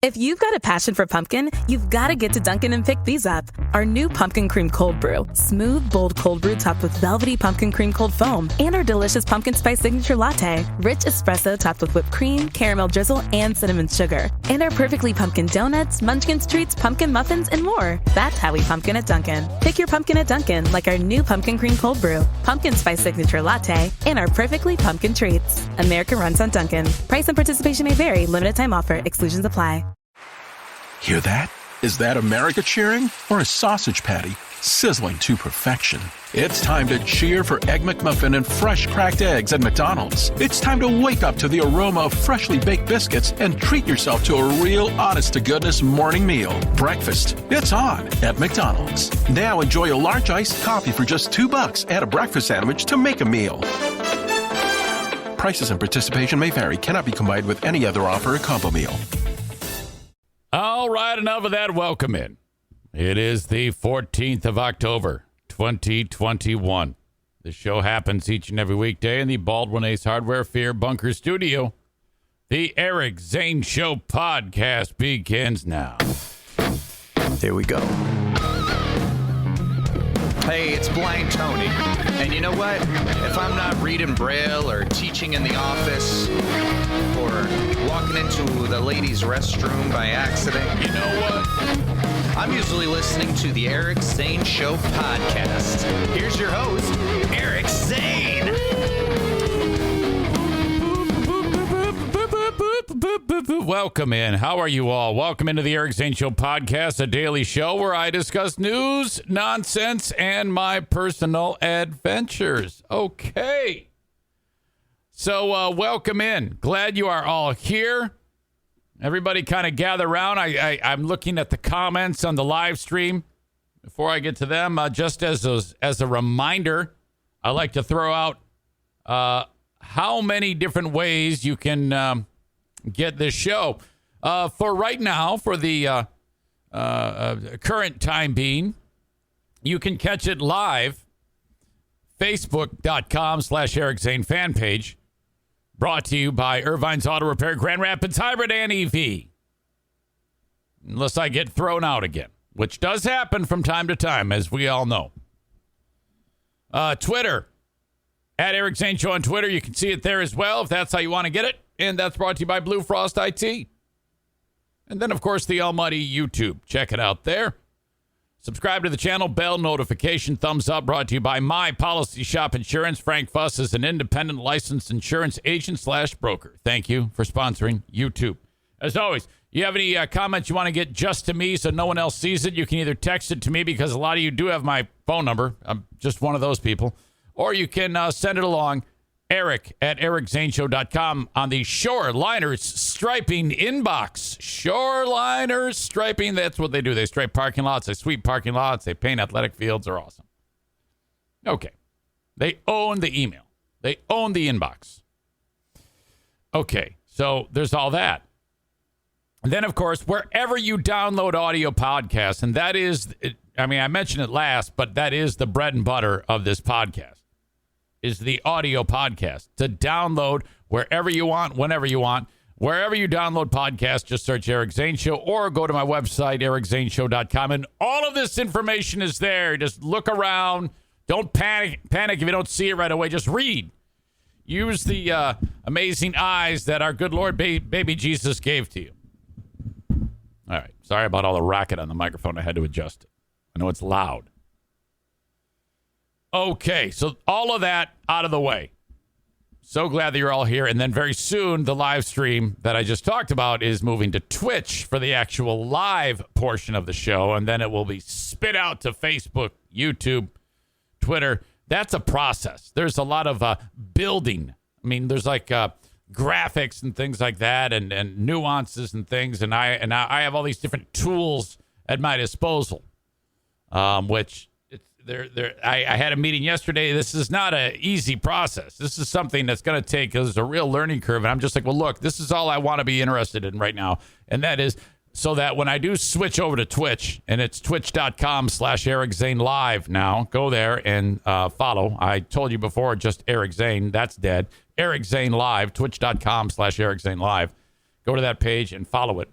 If you've got a passion for pumpkin, you've got to get to Dunkin' and pick these up. Our new Pumpkin Cream Cold Brew. Smooth, bold cold brew topped with velvety pumpkin cream cold foam. And our delicious pumpkin spice signature latte. Rich espresso topped with whipped cream, caramel drizzle, and cinnamon sugar. And our perfectly pumpkin donuts, munchkins treats, pumpkin muffins, and more. That's how we pumpkin at Dunkin'. Pick your pumpkin at Dunkin', like our new Pumpkin Cream Cold Brew, pumpkin spice signature latte, and our perfectly pumpkin treats. America runs on Dunkin'. Price and participation may vary. Limited time offer. Exclusions apply. Hear that? Is that America cheering or a sausage patty sizzling to perfection? It's time to cheer for Egg McMuffin and fresh cracked eggs at McDonald's. It's time to wake up to the aroma of freshly baked biscuits and treat yourself to a real honest-to-goodness morning meal. Breakfast, it's on at McDonald's. Now enjoy a large iced coffee for just $2. Add a breakfast sandwich to make a meal. Prices and participation may vary. Cannot be combined with any other offer or combo meal. All right, enough of that. Welcome in. It is the 14th of October, 2021. The show happens each and every weekday in the Baldwin Ace Hardware Fear Bunker Studio. The Eric Zane Show Podcast begins now. Here we go. Hey, it's Blind Tony. And you know what? If I'm not reading Braille or teaching in the office or walking into the ladies' restroom by accident, you know what? I'm usually listening to the Eric Zane Show Podcast. Here's your host, Eric Zane. Welcome in. How are you all? Welcome into the Eric Zane Show Podcast, a daily show where I discuss news, nonsense, and my personal adventures. Okay. So welcome in. Glad you are all here. Everybody kind of gather around. I'm looking at the comments on the live stream. Before I get to them, just as a reminder, I like to throw out how many different ways you can get this show. For right now, for the current time being, you can catch it live. Facebook.com/Eric Zane fan page. Brought to you by Irvine's Auto Repair, Grand Rapids Hybrid and EV. Unless I get thrown out again, which does happen from time to time, as we all know. Twitter, at Eric Zane Show on Twitter. You can see it there as well, if that's how you want to get it. And that's brought to you by Blue Frost IT. And then, of course, the almighty YouTube. Check it out there. Subscribe to the channel, bell notification, thumbs up. Brought to you by My Policy Shop Insurance. Frank Fuss is an independent licensed insurance agent/broker. Thank you for sponsoring YouTube. As always, you have any comments you want to get just to me so no one else sees it, you can either text it to me, because a lot of you do have my phone number. I'm just one of those people. Or you can send it along, Eric at ericzaneshow.com, on the Shoreliners Striping inbox. Shoreliners Striping, that's what they do. They stripe parking lots, they sweep parking lots, they paint athletic fields. They're awesome. Okay. They own the email. They own the inbox. Okay, so there's all that. And then, of course, wherever you download audio podcasts, and that is, I mean, I mentioned it last, but that is the bread and butter of this podcast, is the audio podcast. To download wherever you want, whenever you want. Wherever you download podcasts, just search Eric Zane Show or go to my website, ericzaneshow.com, and all of this information is there. Just look around. Don't panic if you don't see it right away. Just read. Use the amazing eyes that our good Lord baby Jesus gave to you. All right. Sorry about all the racket on the microphone. I had to adjust it. I know it's loud. Okay, so all of that out of the way. So glad that you're all here. And then very soon, the live stream that I just talked about is moving to Twitch for the actual live portion of the show. And then it will be spit out to Facebook, YouTube, Twitter. That's a process. There's a lot of building. I mean, there's like graphics and things like that, and nuances and things. And I have all these different tools at my disposal, which... I had a meeting yesterday. This is not an easy process. This is something that's going to take, there's a real learning curve. And I'm just like, well, look, this is all I want to be interested in right now. And that is so that when I do switch over to Twitch, and it's twitch.com/Eric Zane Live now, go there and follow. I told you before, just Eric Zane. That's dead. Eric Zane Live, twitch.com/Eric Zane Live. Go to that page and follow it.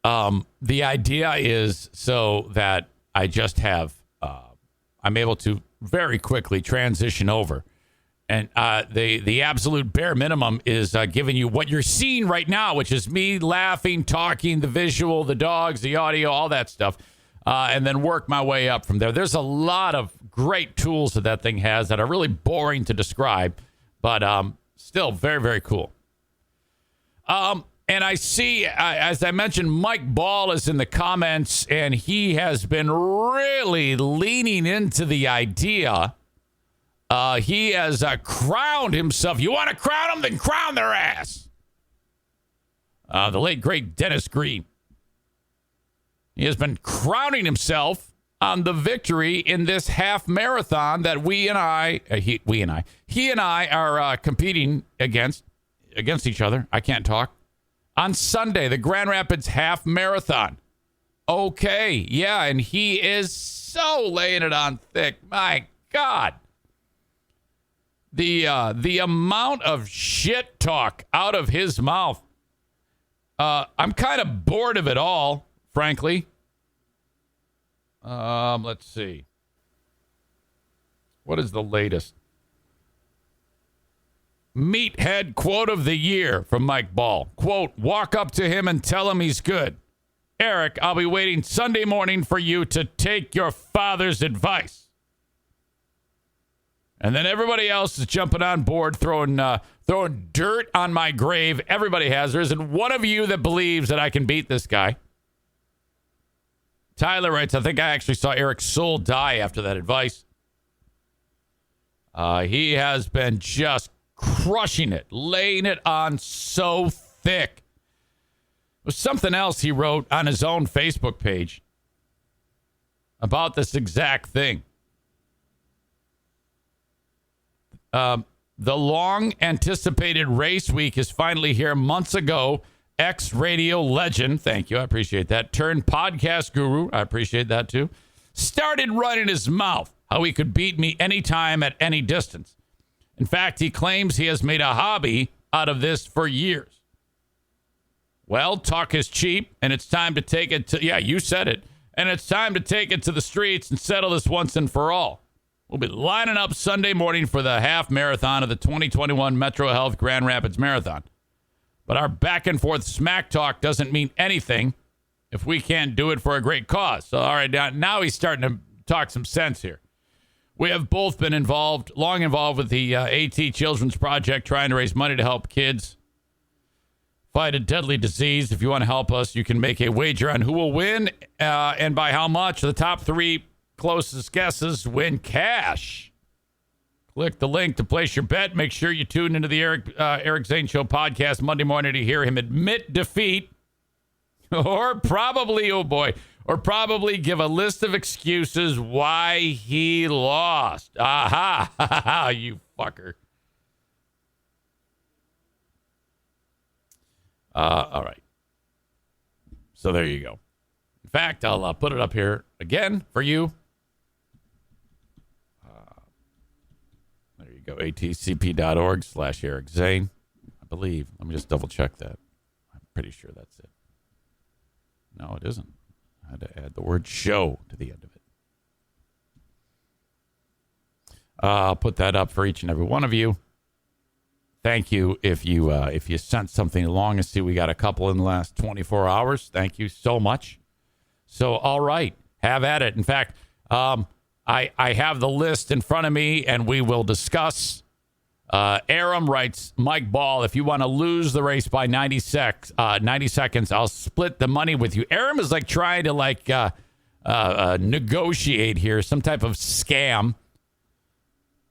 The idea is so that I just have, I'm able to very quickly transition over. And the absolute bare minimum is giving you what you're seeing right now, which is me laughing, talking, the visual, the dogs, the audio, all that stuff, and then work my way up from there. There's a lot of great tools that thing has that are really boring to describe, but still very, very cool. And I see, as I mentioned, Mike Ball is in the comments, and he has been really leaning into the idea. He has crowned himself. You want to crown them? Then crown their ass. The late, great Dennis Green. He has been crowning himself on the victory in this half marathon that he and I are competing against each other. I can't talk. On Sunday, the Grand Rapids half marathon. Okay, yeah, and he is so laying it on thick. My God. The amount of shit talk out of his mouth. I'm kind of bored of it all, frankly. Let's see. What is the latest? Meathead quote of the year from Mike Ball. Quote, walk up to him and tell him he's good. Eric, I'll be waiting Sunday morning for you to take your father's advice. And then everybody else is jumping on board, throwing dirt on my grave. Everybody has. There isn't one of you that believes that I can beat this guy. Tyler writes, I think I actually saw Eric's soul die after that advice. He has been just crushing it, laying it on so thick. It was something else he wrote on his own Facebook page about this exact thing. The long-anticipated race week is finally here. Months ago, ex-radio legend, thank you, I appreciate that, turned podcast guru, I appreciate that too, started running his mouth how he could beat me anytime at any distance. In fact, he claims he has made a hobby out of this for years. Well, talk is cheap, and it's time to take it to, yeah, you said it, and it's time to take it to the streets and settle this once and for all. We'll be lining up Sunday morning for the half marathon of the 2021 Metro Health Grand Rapids Marathon. But our back and forth smack talk doesn't mean anything if we can't do it for a great cause. So, all right, now he's starting to talk some sense here. We have both been long involved with the AT Children's Project, trying to raise money to help kids fight a deadly disease. If you want to help us, you can make a wager on who will win and by how much. The top three closest guesses win cash. Click the link to place your bet. Make sure you tune into the Eric Zane Show podcast Monday morning to hear him admit defeat or probably, oh boy, or probably give a list of excuses why he lost. Aha, you fucker. All right. So there you go. In fact, I'll put it up here again for you. There you go. atcp.org/Eric Zane. I believe. Let me just double check that. I'm pretty sure that's it. No, it isn't. I had to add the word show to the end of it. I'll put that up for each and every one of you. Thank you if you sent something along. I see we got a couple in the last 24 hours. Thank you so much. So, all right, have at it. In fact, I have the list in front of me, and we will discuss. Aram writes, Mike Ball, if you want to lose the race by 90 seconds, I'll split the money with you. Aram is like trying to negotiate here, some type of scam.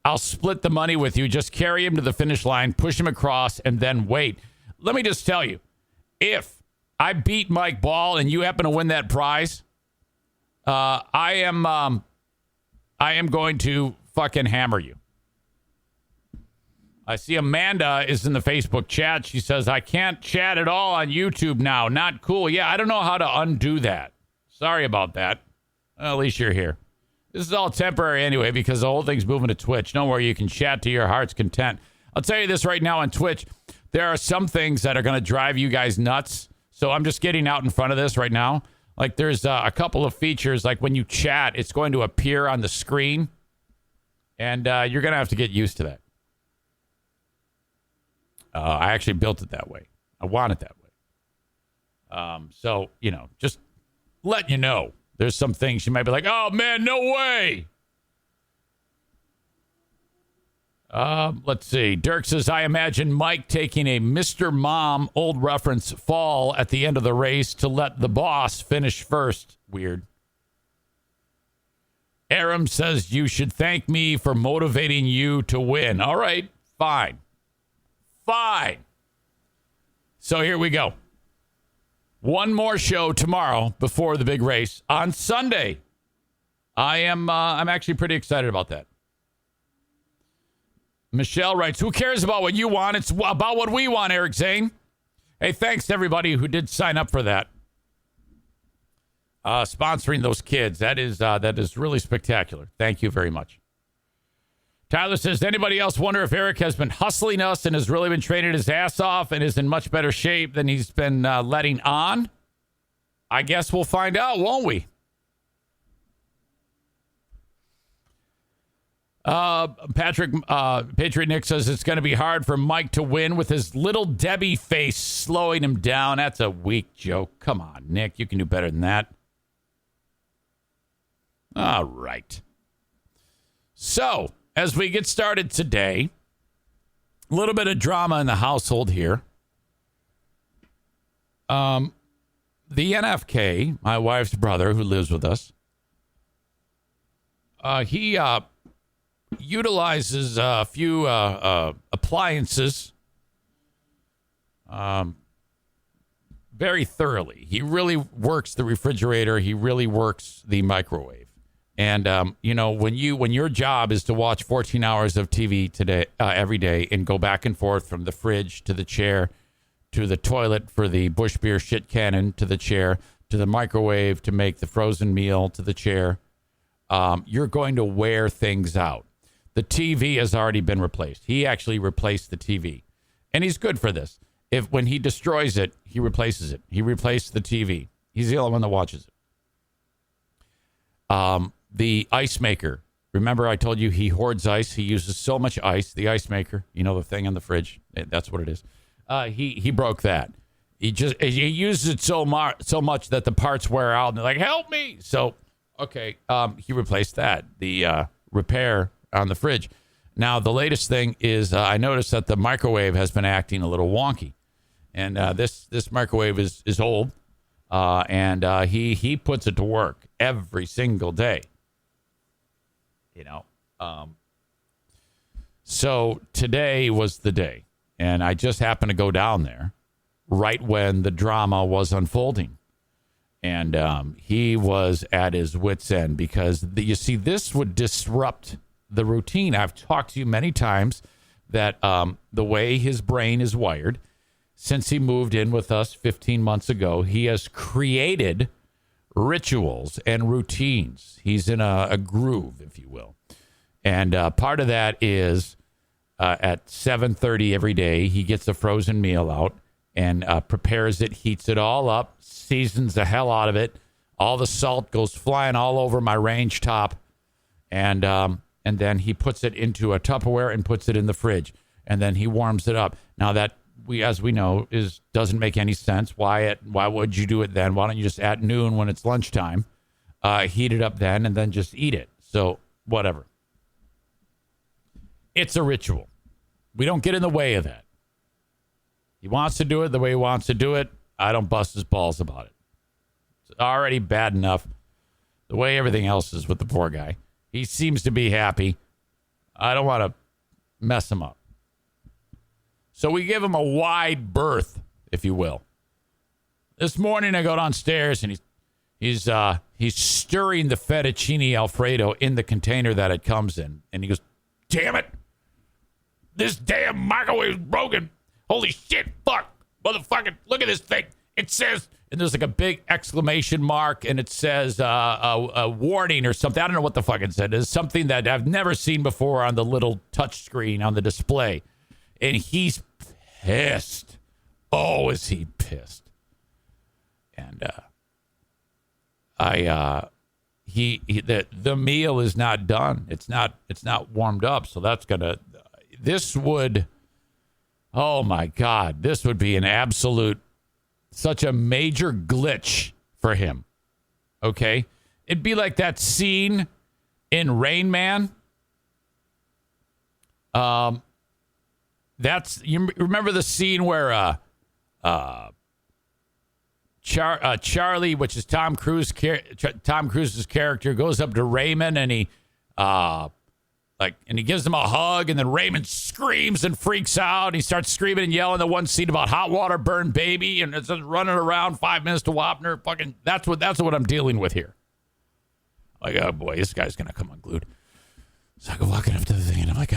I'll split the money with you. Just carry him to the finish line, push him across, and then wait. Let me just tell you, if I beat Mike Ball and you happen to win that prize, I am going to fucking hammer you. I see Amanda is in the Facebook chat. She says, I can't chat at all on YouTube now. Not cool. Yeah, I don't know how to undo that. Sorry about that. Well, at least you're here. This is all temporary anyway because the whole thing's moving to Twitch. Don't worry, you can chat to your heart's content. I'll tell you this right now on Twitch. There are some things that are going to drive you guys nuts. So I'm just getting out in front of this right now. Like there's a couple of features, like when you chat, it's going to appear on the screen. And you're going to have to get used to that. I actually built it that way. I want it that way. So, just letting you know. There's some things you might be like, oh, man, no way. Let's see. Dirk says, I imagine Mike taking a Mr. Mom old reference fall at the end of the race to let the boss finish first. Weird. Aram says, you should thank me for motivating you to win. All right, fine. So here we go. One more show tomorrow before the big race on Sunday. I'm actually pretty excited about that. Michelle writes, who cares about what you want? It's about what we want, Eric Zane. Hey, thanks to everybody who did sign up for that. Sponsoring those kids. That is really spectacular. Thank you very much. Tyler says, anybody else wonder if Eric has been hustling us and has really been training his ass off and is in much better shape than he's been letting on? I guess we'll find out, won't we? Patriot Nick says it's going to be hard for Mike to win with his little Debbie face slowing him down. That's a weak joke. Come on, Nick. You can do better than that. All right. So, as we get started today, a little bit of drama in the household here. The NFK, my wife's brother who lives with us, he utilizes a few appliances very thoroughly. He really works the refrigerator. He really works the microwave. And, when your job is to watch 14 hours of TV today, every day and go back and forth from the fridge to the chair to the toilet for the Bush Beer shit cannon to the chair to the microwave to make the frozen meal to the chair, you're going to wear things out. The TV has already been replaced. He actually replaced the TV. And he's good for this. When he destroys it, he replaces it. He replaced the TV. He's the only one that watches it. The ice maker. Remember I told you he hoards ice. He uses so much ice. The ice maker, the thing on the fridge. That's what it is. He broke that. He uses it so much that the parts wear out and they're like, help me. So, okay. He replaced that. The repair on the fridge. Now, the latest thing is I noticed that the microwave has been acting a little wonky. And this microwave is old. And he puts it to work every single day. So today was the day. And I just happened to go down there right when the drama was unfolding. And he was at his wit's end because, you see, this would disrupt the routine. I've talked to you many times that the way his brain is wired, since he moved in with us 15 months ago, he has created rituals and routines. He's in a groove, if you will. And part of that is at 7:30 every day, he gets a frozen meal out and prepares it, heats it all up, seasons the hell out of it. All the salt goes flying all over my range top. And then he puts it into a Tupperware and puts it in the fridge. And then he warms it up. Now that as we know, doesn't make any sense. Why would you do it then? Why don't you just at noon when it's lunchtime, heat it up then and then just eat it? So whatever. It's a ritual. We don't get in the way of that. He wants to do it the way he wants to do it. I don't bust his balls about it. It's already bad enough the way everything else is with the poor guy. He seems to be happy. I don't want to mess him up. So we give him a wide berth, if you will. This morning I go downstairs and he's stirring the fettuccine Alfredo in the container that it comes in. And he goes, damn it. This damn microwave is broken. Holy shit, fuck, motherfucker, look at this thing. It says, and there's like a big exclamation mark, and it says a warning or something. I don't know what the fuck it said. It's something that I've never seen before on the little touch screen on the display. And he's pissed. Oh, is he pissed? the meal is not done. It's not warmed up. So oh my God, this would be such a major glitch for him. Okay. It'd be like that scene in Rain Man. You remember the scene where Charlie, which is Tom Cruise's character, goes up to Raymond and he gives him a hug, and then Raymond screams and freaks out. He starts screaming and yelling the one scene about hot water burn baby, and it's just running around 5 minutes to Wapner. Fucking that's what I'm dealing with here. Like, oh boy, this guy's gonna come unglued. So I go walking up to the thing, and I'm like,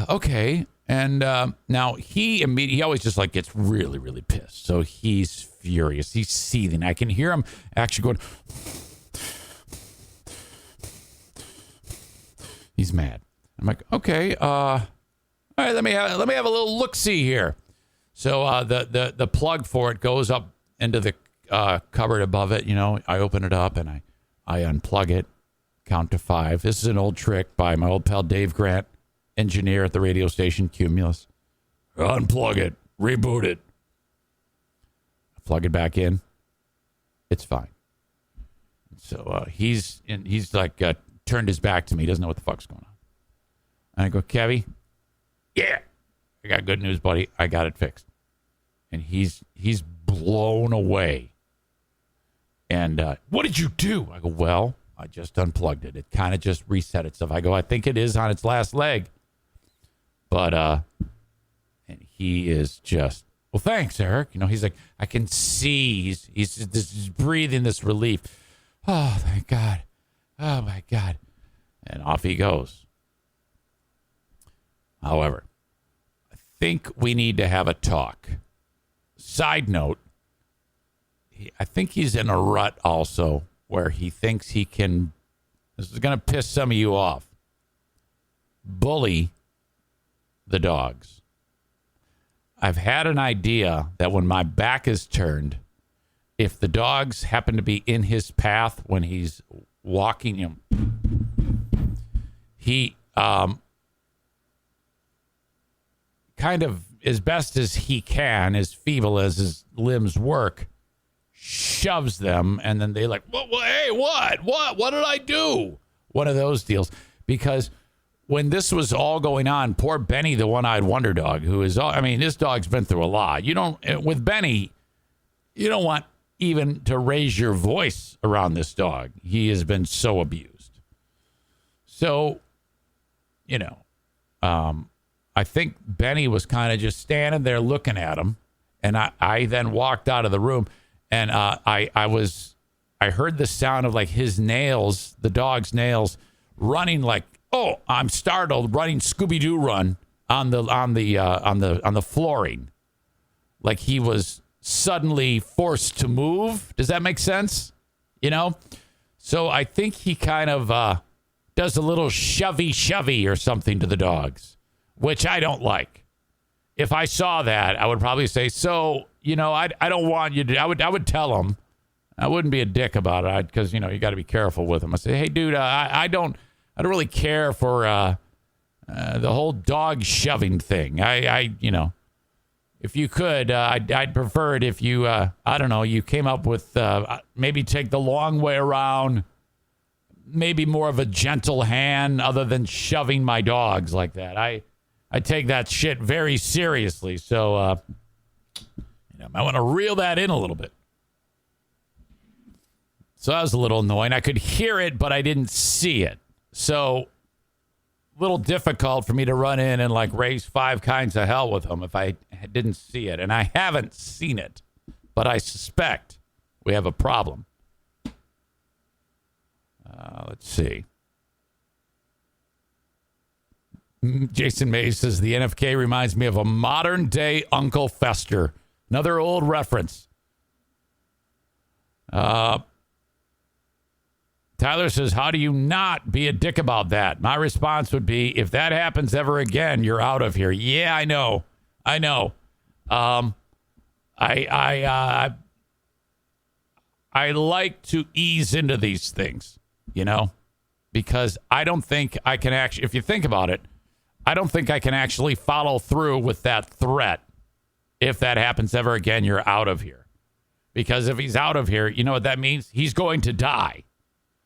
okay. And now he always just like gets really, really pissed. So he's furious. He's seething. I can hear him actually going. He's mad. I'm like, okay, all right, let me have a little look-see here. So the plug for it goes up into the cupboard above it. You know, I open it up and I unplug it, count to 5. This is an old trick by my old pal Dave Grant, engineer at the radio station Cumulus. Unplug it, reboot it. Plug it back in. It's fine. So he's like turned his back to me. He doesn't know what the fuck's going on. And I go, Kevy, yeah, I got good news, buddy. I got it fixed. And he's blown away. And what did you do? I go, well, I just unplugged it. It kind of just reset itself. I go, I think it is on its last leg. But and he is just, well, thanks, Eric. You know, he's like, I can see he's breathing this relief. Oh, thank God. Oh, my God. And off he goes. However, I think we need to have a talk. Side note, I think he's in a rut also where he thinks he can, this is going to piss some of you off, bully the dogs. I've had an idea that when my back is turned, if the dogs happen to be in his path when he's walking him, he kind of, as best as he can, as feeble as his limbs work, shoves them, and then they like, well, hey, what did I do? One of those deals. Because when this was all going on, poor Benny, the one-eyed wonder dog, who is, this dog's been through a lot. With Benny, you don't want even to raise your voice around this dog. He has been so abused. So, I think Benny was kind of just standing there looking at him, and I then walked out of the room, and I heard the sound of like his nails, the dog's nails, running like, oh, I'm startled, running Scooby-Doo run on the flooring, like he was suddenly forced to move. Does that make sense? So I think he kind of does a little shovey or something to the dogs, which I don't like. If I saw that, I would probably say, so, I don't want you to, I would tell him. I wouldn't be a dick about it because, you got to be careful with him. I say, hey, dude, I don't really care for the whole dog shoving thing. If you could, I'd prefer it if you, you came up with maybe take the long way around, maybe more of a gentle hand other than shoving my dogs like that. I take that shit very seriously. So, I want to reel that in a little bit. So that was a little annoying. I could hear it, but I didn't see it. So a little difficult for me to run in and like raise 5 kinds of hell with him if I didn't see it. And I haven't seen it, but I suspect we have a problem. Let's see. Jason Mays says the NFK reminds me of a modern day Uncle Fester. Another old reference. Tyler says, how do you not be a dick about that? My response would be, if that happens ever again, you're out of here. Yeah, I know. I like to ease into these things, because I don't think I can actually, if you think about it, I don't think I can actually follow through with that threat. If that happens ever again, you're out of here. Because if he's out of here, you know what that means? He's going to die.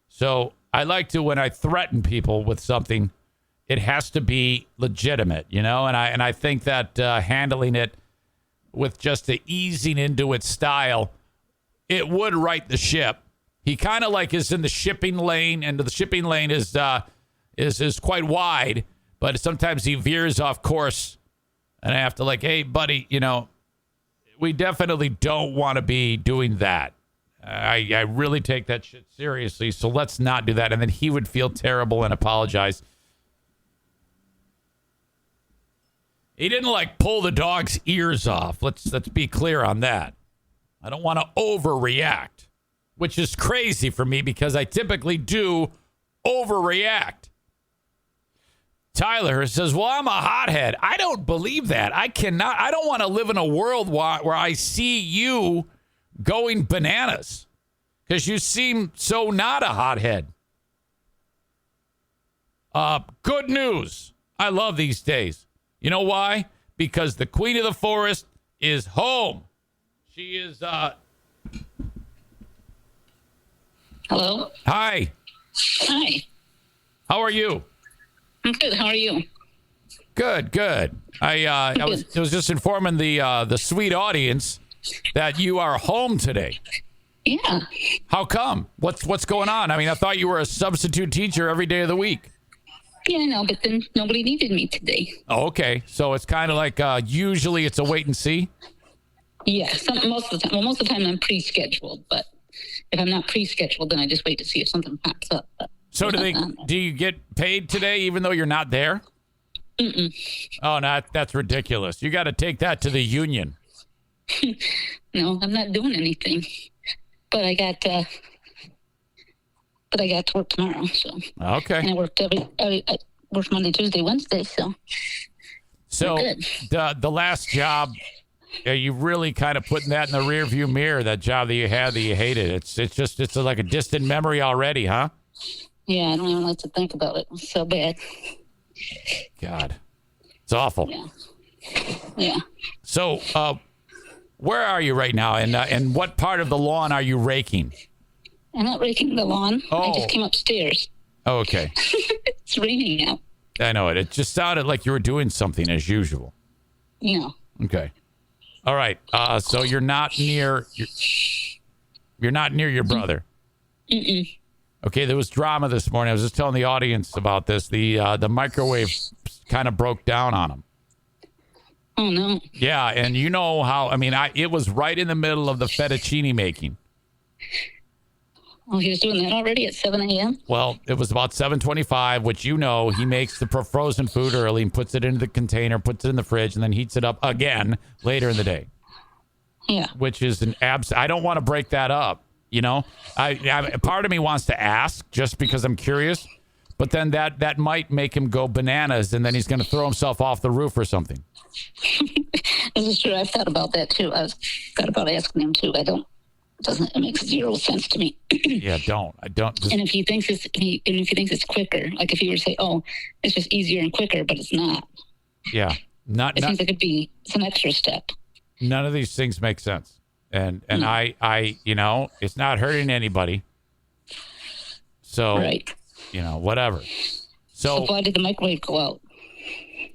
So I like to, when I threaten people with something, it has to be legitimate, and I think that handling it with just the easing into its style, it would right the ship. He kind of like is in the shipping lane, and the shipping lane is quite wide, but sometimes he veers off course, and I have to hey, buddy, we definitely don't want to be doing that. I really take that shit seriously, so let's not do that. And then he would feel terrible and apologize. He didn't pull the dog's ears off. Let's be clear on that. I don't want to overreact, which is crazy for me because I typically do overreact. Tyler says, well, I'm a hothead. I don't believe that. I don't want to live in a world where I see you going bananas because you seem so not a hothead. Good news. I love these days. You know why? Because the queen of the forest is home. She is, Hello? Hi. Hi. How are you? I'm good. How are you? Good. I was just informing the sweet audience that you are home today. Yeah. How come? What's going on? I mean, I thought you were a substitute teacher every day of the week. Yeah, I know, but then nobody needed me today. Oh, okay. So it's kind of like usually it's a wait and see. Yeah, most of the time. Well, most of the time I'm pre-scheduled, but if I'm not pre-scheduled, then I just wait to see if something pops up. But so do you get paid today even though you're not there? Mm-mm. Oh, no, that's ridiculous. You got to take that to the union. No, I'm not doing anything. But I got to work tomorrow, so. Okay. And I worked I worked Monday, Tuesday, Wednesday, so. So the last job, you really kind of putting that in the rear view mirror, that job that you had that you hated. It's like a distant memory already, huh? Yeah, I don't even like to think about it. It's so bad. God. It's awful. Yeah. So, where are you right now, and what part of the lawn are you raking? I'm not raking the lawn. Oh. I just came upstairs. Oh, okay. It's raining out. I know it. It just sounded like you were doing something as usual. Yeah. Okay. All right. So you're not near your brother. Mm-mm. Okay. There was drama this morning. I was just telling the audience about this. The microwave kind of broke down on him. Oh no. Yeah, and you know how? I mean, it was right in the middle of the fettuccine making. Oh, he was doing that already at 7 a.m.? Well, it was about 7:25, which he makes the frozen food early and puts it into the container, puts it in the fridge, and then heats it up again later in the day. Yeah. Which is I don't want to break that up, I part of me wants to ask just because I'm curious, but then that might make him go bananas, and then he's going to throw himself off the roof or something. This is true. I've thought about that, too. I've thought about asking him, too. It makes zero sense to me. Yeah, I don't. And if he thinks it's quicker, like if he were to say, "Oh, it's just easier and quicker," but it's not. Yeah, It seems like it's an extra step. None of these things make sense, and I it's not hurting anybody. So right. Whatever. So why did the microwave go out?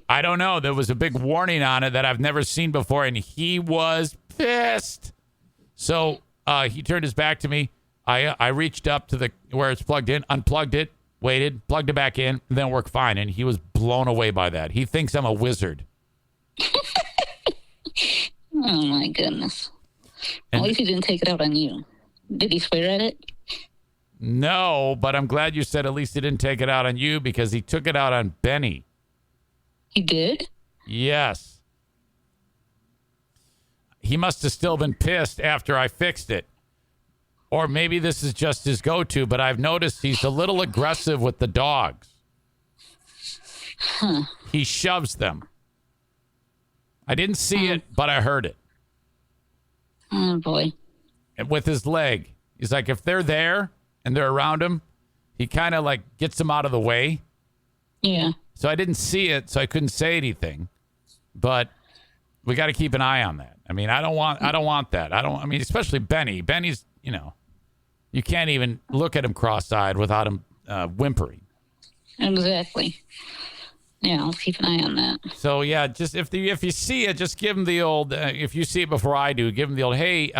I don't know. There was a big warning on it that I've never seen before, and he was pissed. So he turned his back to me. I reached up to where it's plugged in, unplugged it, waited, plugged it back in, and then it worked fine. And he was blown away by that. He thinks I'm a wizard. Oh, my goodness. At least he didn't take it out on you. Did he swear at it? No, but I'm glad you said at least he didn't take it out on you because he took it out on Benny. He did? Yes. He must have still been pissed after I fixed it. Or maybe this is just his go-to, but I've noticed he's a little aggressive with the dogs. Huh. He shoves them. I didn't see it, but I heard it. Oh, boy. And with his leg. He's like, if they're there and they're around him, he kind of like gets them out of the way. Yeah. So I didn't see it, so I couldn't say anything. But we got to keep an eye on that. I mean, I don't want that. I mean, especially Benny. Benny's, you can't even look at him cross-eyed without him whimpering. Exactly. Yeah, I'll keep an eye on that. So yeah, just if you see it, just give him the old. If you see it before I do, give him the old. Hey,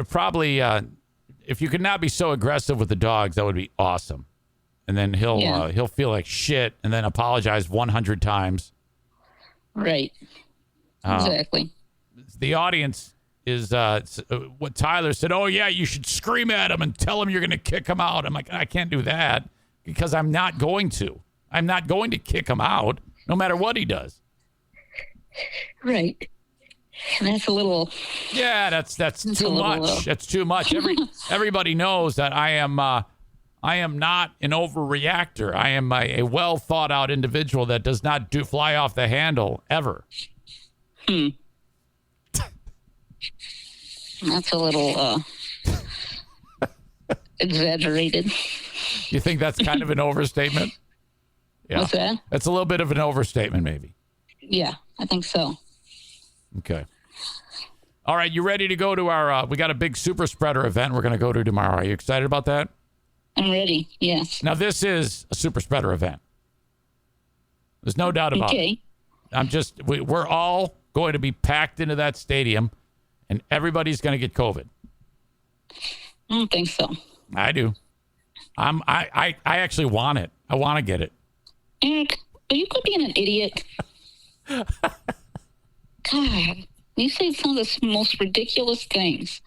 probably if you could not be so aggressive with the dogs, that would be awesome. And then he'll feel like shit, and then apologize 100 times. Right. Exactly. The audience is what Tyler said. Oh yeah, you should scream at him and tell him you're going to kick him out. I'm like, I can't do that because I'm not going to. I'm not going to kick him out, no matter what he does. Right. And that's a little. Yeah, that's too much. That's too much. Everybody knows that I am not an overreactor. I am a well thought out individual that does not fly off the handle ever. That's a little exaggerated. You think that's kind of an overstatement? Yeah. What's that? That's a little bit of an overstatement, maybe. Yeah, I think so. Okay. All right, you ready to go to our, we got a big super spreader event we're going to go to tomorrow. Are you excited about that? I'm ready, yes. Now, this is a super spreader event. There's no doubt about it. We're all going to be packed into that stadium, and everybody's going to get COVID. I don't think so. I do. I actually want it. I want to get it. Eric, are you quit being an idiot? God, you say some of the most ridiculous things.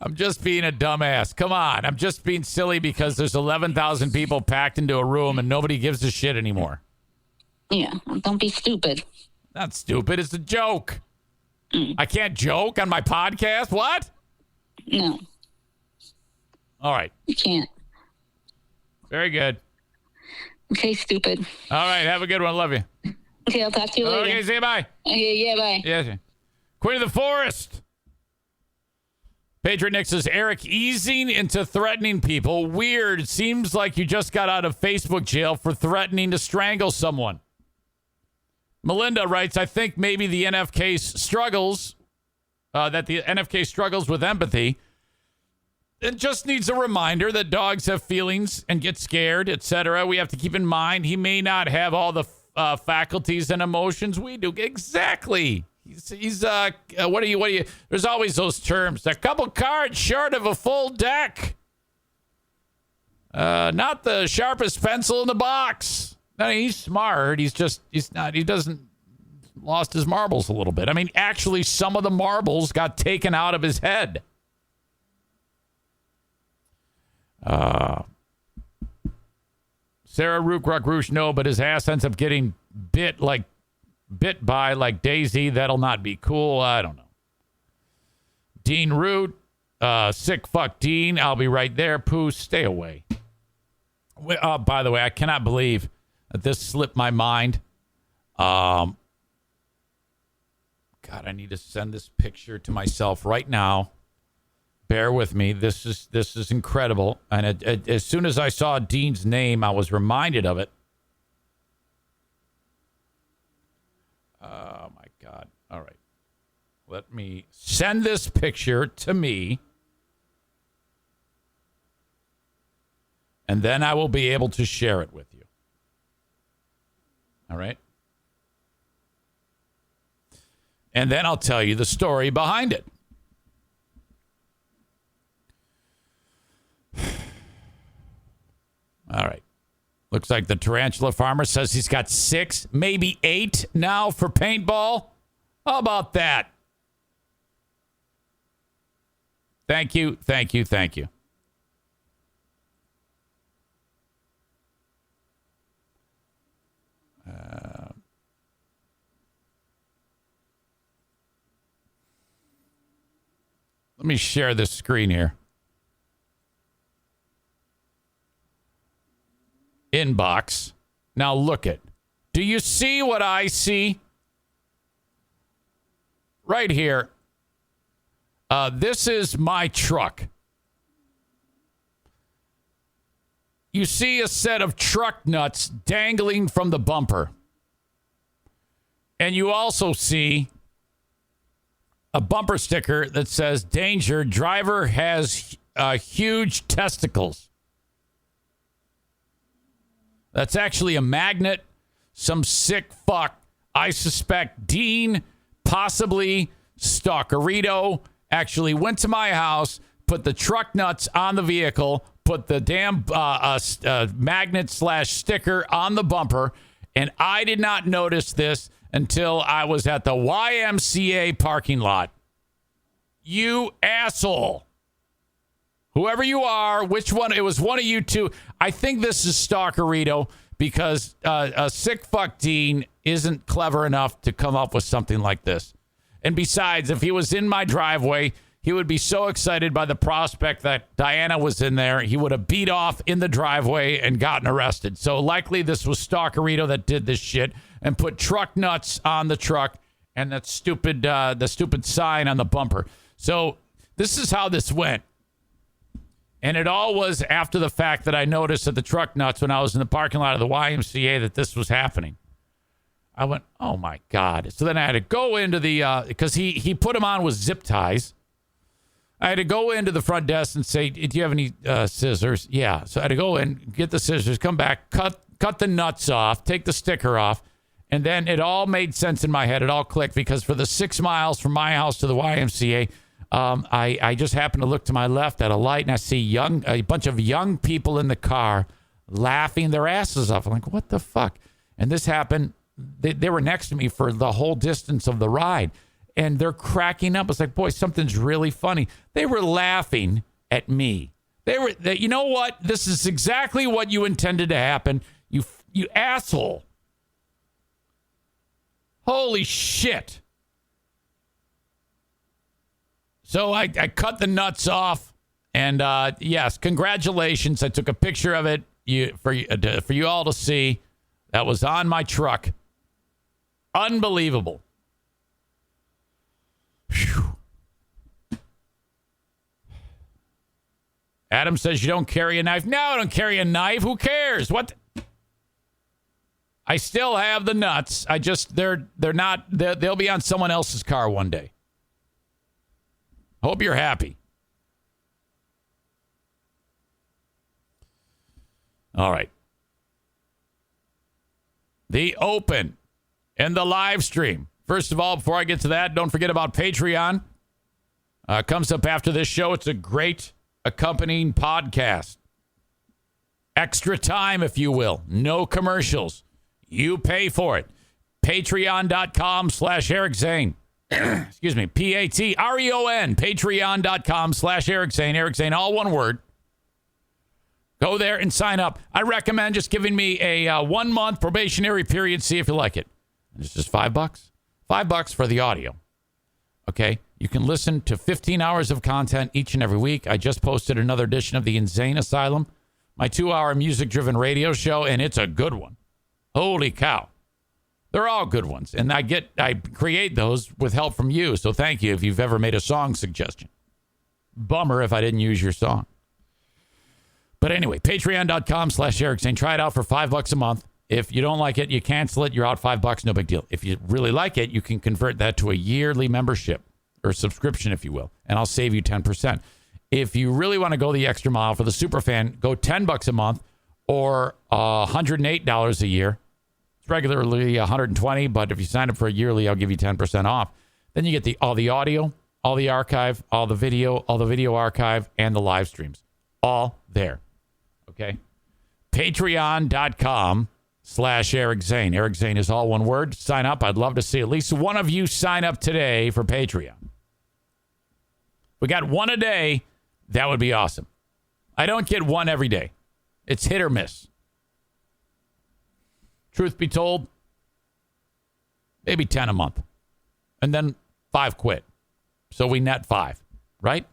I'm just being a dumbass. Come on. I'm just being silly because there's 11,000 people packed into a room and nobody gives a shit anymore. Yeah, don't be stupid. Not stupid. It's a joke. I can't joke on my podcast? What? No. All right. You can't. Very good. Okay, stupid. All right. Have a good one. Love you. Okay, I'll talk to you later. Okay, say bye. Okay, yeah, bye. Yes. Queen of the Forest. Patriot Nick says, Eric, easing into threatening people. Weird. Seems like you just got out of Facebook jail for threatening to strangle someone. Melinda writes, I think maybe the NFK struggles, with empathy. It just needs a reminder that dogs have feelings and get scared, etc. We have to keep in mind he may not have all the faculties and emotions we do. Exactly. He's what are you? There's always those terms. A couple cards short of a full deck. Not the sharpest pencil in the box. No, he's smart. He doesn't lost his marbles a little bit. I mean, actually, some of the marbles got taken out of his head. Sarah Rook Roosh, no, but his ass ends up getting bit by like Daisy. That'll not be cool. I don't know. Dean Root, sick fuck Dean. I'll be right there. Pooh, stay away. By the way, I cannot believe that this slipped my mind. God, I need to send this picture to myself right now. Bear with me. This is incredible. And as soon as I saw Dean's name, I was reminded of it. Oh, my God. All right. Let me send this picture to me. And then I will be able to share it with you. All right? And then I'll tell you the story behind it. All right. Looks like the tarantula farmer says he's got 6, maybe 8 now for paintball. How about that? Thank you, thank you, thank you. Let me share this screen here. Inbox. Now look it. Do you see what I see? Right here. This is my truck. You see a set of truck nuts dangling from the bumper. And you also see a bumper sticker that says, "Danger, driver has huge testicles." That's actually a magnet. Some sick fuck, I suspect Dean, possibly Stalkerito, actually went to my house, put the truck nuts on the vehicle, put the damn magnet / sticker on the bumper, and I did not notice this until I was at the YMCA parking lot. You asshole. Whoever you are, which one? It was one of you two. I think this is Stalkerito because a sick fuck Dean isn't clever enough to come up with something like this. And besides, if he was in my driveway, he would be so excited by the prospect that Diana was in there, he would have beat off in the driveway and gotten arrested. So likely this was Stalkerito that did this shit and put truck nuts on the truck and that the stupid sign on the bumper. So this is how this went. And it all was after the fact that I noticed at the truck nuts when I was in the parking lot of the YMCA that this was happening. I went, oh my God. So then I had to go into the, because he put them on with zip ties. I had to go into the front desk and say, do you have any scissors? Yeah. So I had to go in, get the scissors, come back, cut the nuts off, take the sticker off. And then it all made sense in my head. It all clicked because for the 6 miles from my house to the YMCA, I just happened to look to my left at a light and I see a bunch of young people in the car laughing their asses off. I'm like, what the fuck? And this happened. They were next to me for the whole distance of the ride. And they're cracking up. It's like, boy, something's really funny. They were laughing at me. You know what? This is exactly what you intended to happen. You asshole. Holy shit. So I cut the nuts off. And yes, congratulations. I took a picture of it for you all to see. That was on my truck. Unbelievable. Whew. Adam says you don't carry a knife. No, I don't carry a knife. Who cares? What? I still have the nuts. I just they'll be on someone else's car one day. Hope you're happy. All right. The open and the live stream. First of all, before I get to that, don't forget about Patreon. Comes up after this show. It's a great accompanying podcast. Extra time, if you will. No commercials. You pay for it. Patreon.com/Eric Zane. Excuse me. Patreon. Patreon.com/Eric Zane. Eric Zane, all one word. Go there and sign up. I recommend just giving me a 1 month probationary period. See if you like it. It's just $5. $5 for the audio. Okay. You can listen to 15 hours of content each and every week. I just posted another edition of the Insane Asylum, my 2-hour music-driven radio show, and it's a good one. Holy cow. They're all good ones. And I create those with help from you. So thank you if you've ever made a song suggestion. Bummer if I didn't use your song. But anyway, patreon.com/Eric Zane. Try it out for $5 a month. If you don't like it, you cancel it. You're out $5. No big deal. If you really like it, you can convert that to a yearly membership or subscription, if you will, and I'll save you 10%. If you really want to go the extra mile for the super fan, go $10 a month or $108 a year. It's regularly $120, but if you sign up for a yearly, I'll give you 10% off. Then you get all the audio, all the archive, all the video archive, and the live streams. All there. Okay? Patreon.com/Eric Zane. Eric Zane is all one word. Sign up. I'd love to see at least one of you sign up today for Patreon. We got one a day. That would be awesome. I don't get one every day. It's hit or miss. Truth be told, maybe 10 a month. And then 5 quit. So we net 5, right?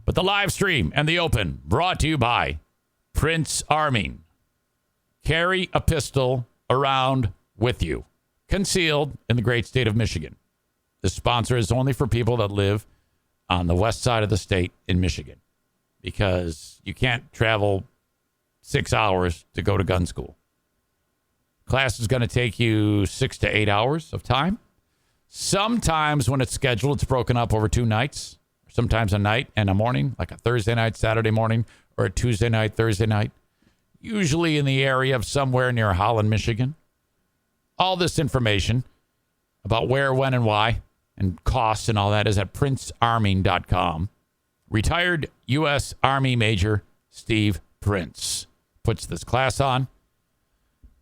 But the live stream and the open brought to you by Prince Arming. Carry a pistol around with you, concealed in the great state of Michigan. This sponsor is only for people that live on the west side of the state in Michigan, because you can't travel 6 hours to go to gun school. Class is going to take you 6 to 8 hours of time. Sometimes when it's scheduled, it's broken up over 2 nights. Sometimes a night and a morning, like a Thursday night, Saturday morning, or a Tuesday night, Thursday night. Usually in the area of somewhere near Holland, Michigan. All this information about where, when, and why, and costs and all that is at princearming.com. Retired U.S. Army Major Steve Prince puts this class on.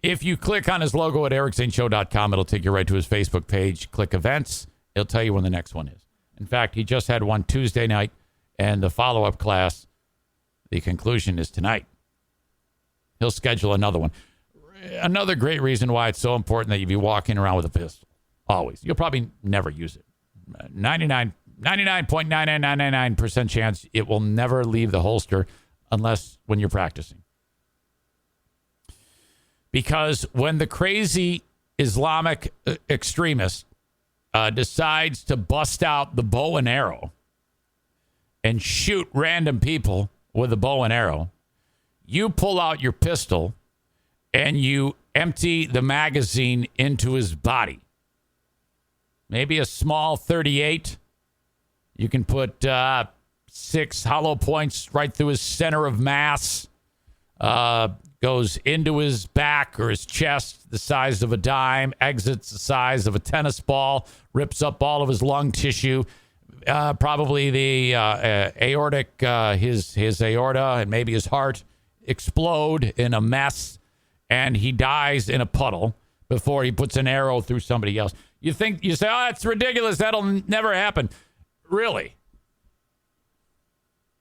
If you click on his logo at ericzaneshow.com, it'll take you right to his Facebook page. Click events. It'll tell you when the next one is. In fact, he just had one Tuesday night, and the follow-up class, the conclusion is tonight. He'll schedule another one. Another great reason why it's so important that you be walking around with a pistol. Always. You'll probably never use it. 99.9999% chance it will never leave the holster unless when you're practicing. Because when the crazy Islamic extremist decides to bust out the bow and arrow and shoot random people with a bow and arrow, you pull out your pistol and you empty the magazine into his body. Maybe a small 38. You can put 6 hollow points right through his center of mass. Goes into his back or his chest, the size of a dime, exits the size of a tennis ball, rips up all of his lung tissue, probably the aortic, his aorta and maybe his heart explode in a mess, and he dies in a puddle before he puts an arrow through somebody else. You say, oh, that's ridiculous. That'll never happen. Really?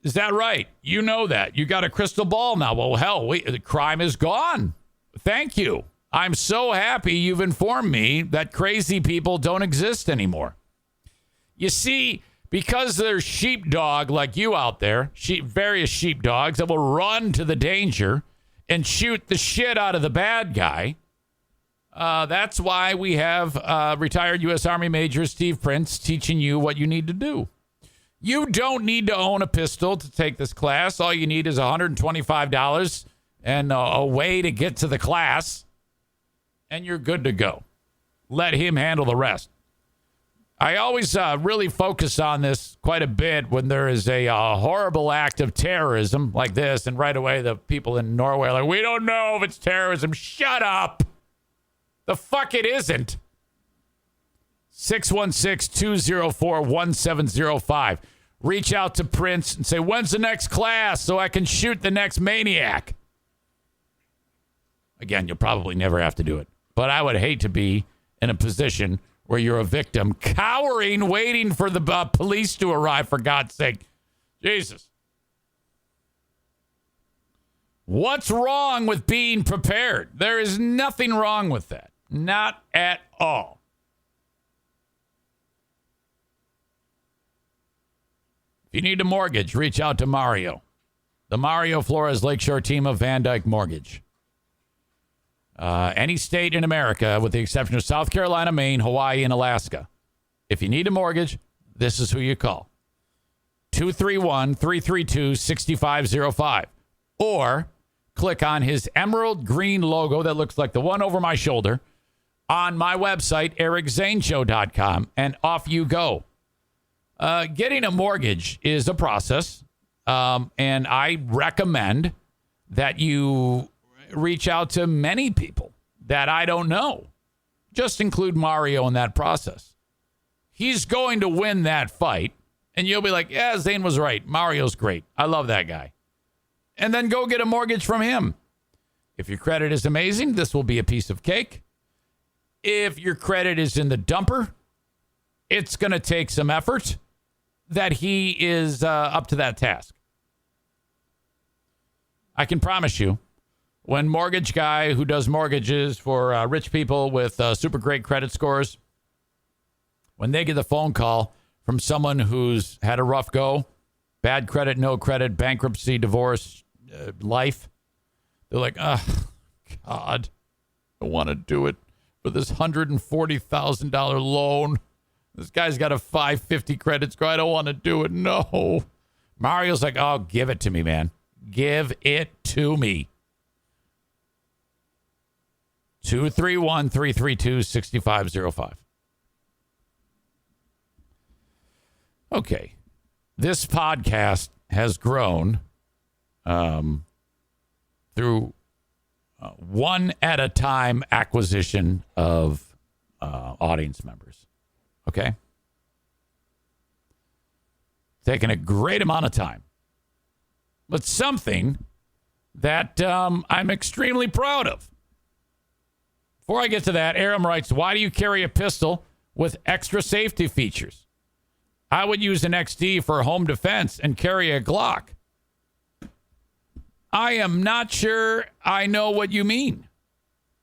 Is that right? You know that. You got a crystal ball now. Well, hell, the crime is gone. Thank you. I'm so happy you've informed me that crazy people don't exist anymore. You see, because there's sheepdog like you out there, various sheepdogs that will run to the danger and shoot the shit out of the bad guy, that's why we have retired U.S. Army Major Steve Prince teaching you what you need to do. You don't need to own a pistol to take this class. All you need is $125 and a way to get to the class, and you're good to go. Let him handle the rest. I always really focus on this quite a bit when there is a horrible act of terrorism like this, and right away the people in Norway are like, we don't know if it's terrorism. Shut up. The fuck it isn't. 616-204-1705. Reach out to Prince and say, when's the next class so I can shoot the next maniac? Again, you'll probably never have to do it. But I would hate to be in a position where you're a victim, cowering, waiting for the police to arrive, for God's sake. Jesus. What's wrong with being prepared? There is nothing wrong with that. Not at all. If you need a mortgage, reach out to Mario. The Mario Flores Lakeshore team of Van Dyke Mortgage. Any state in America, with the exception of South Carolina, Maine, Hawaii, and Alaska. If you need a mortgage, this is who you call. 231-332-6505. Or click on his emerald green logo that looks like the one over my shoulder on my website, ericzaneshow.com, and off you go. Getting a mortgage is a process, and I recommend that you reach out to many people that I don't know. Just include Mario in that process. He's going to win that fight, and you'll be like, yeah, Zane was right. Mario's great. I love that guy. And then go get a mortgage from him. If your credit is amazing, this will be a piece of cake. If your credit is in the dumper, it's going to take some effort that he is up to that task. I can promise you, when mortgage guy who does mortgages for rich people with super great credit scores, when they get the phone call from someone who's had a rough go, bad credit, no credit, bankruptcy, divorce, life, they're like, oh, God, I want to do it for this $140,000 loan. This guy's got a 550 credit score. I don't want to do it. No. Mario's like, oh, give it to me, man. Give it to me. 231-332-6505. Okay. This podcast has grown through one at a time acquisition of audience members. Okay? Taking a great amount of time. But something that I'm extremely proud of. Before I get to that, Aram writes, why do you carry a pistol with extra safety features? I would use an XD for home defense and carry a Glock. I am not sure I know what you mean.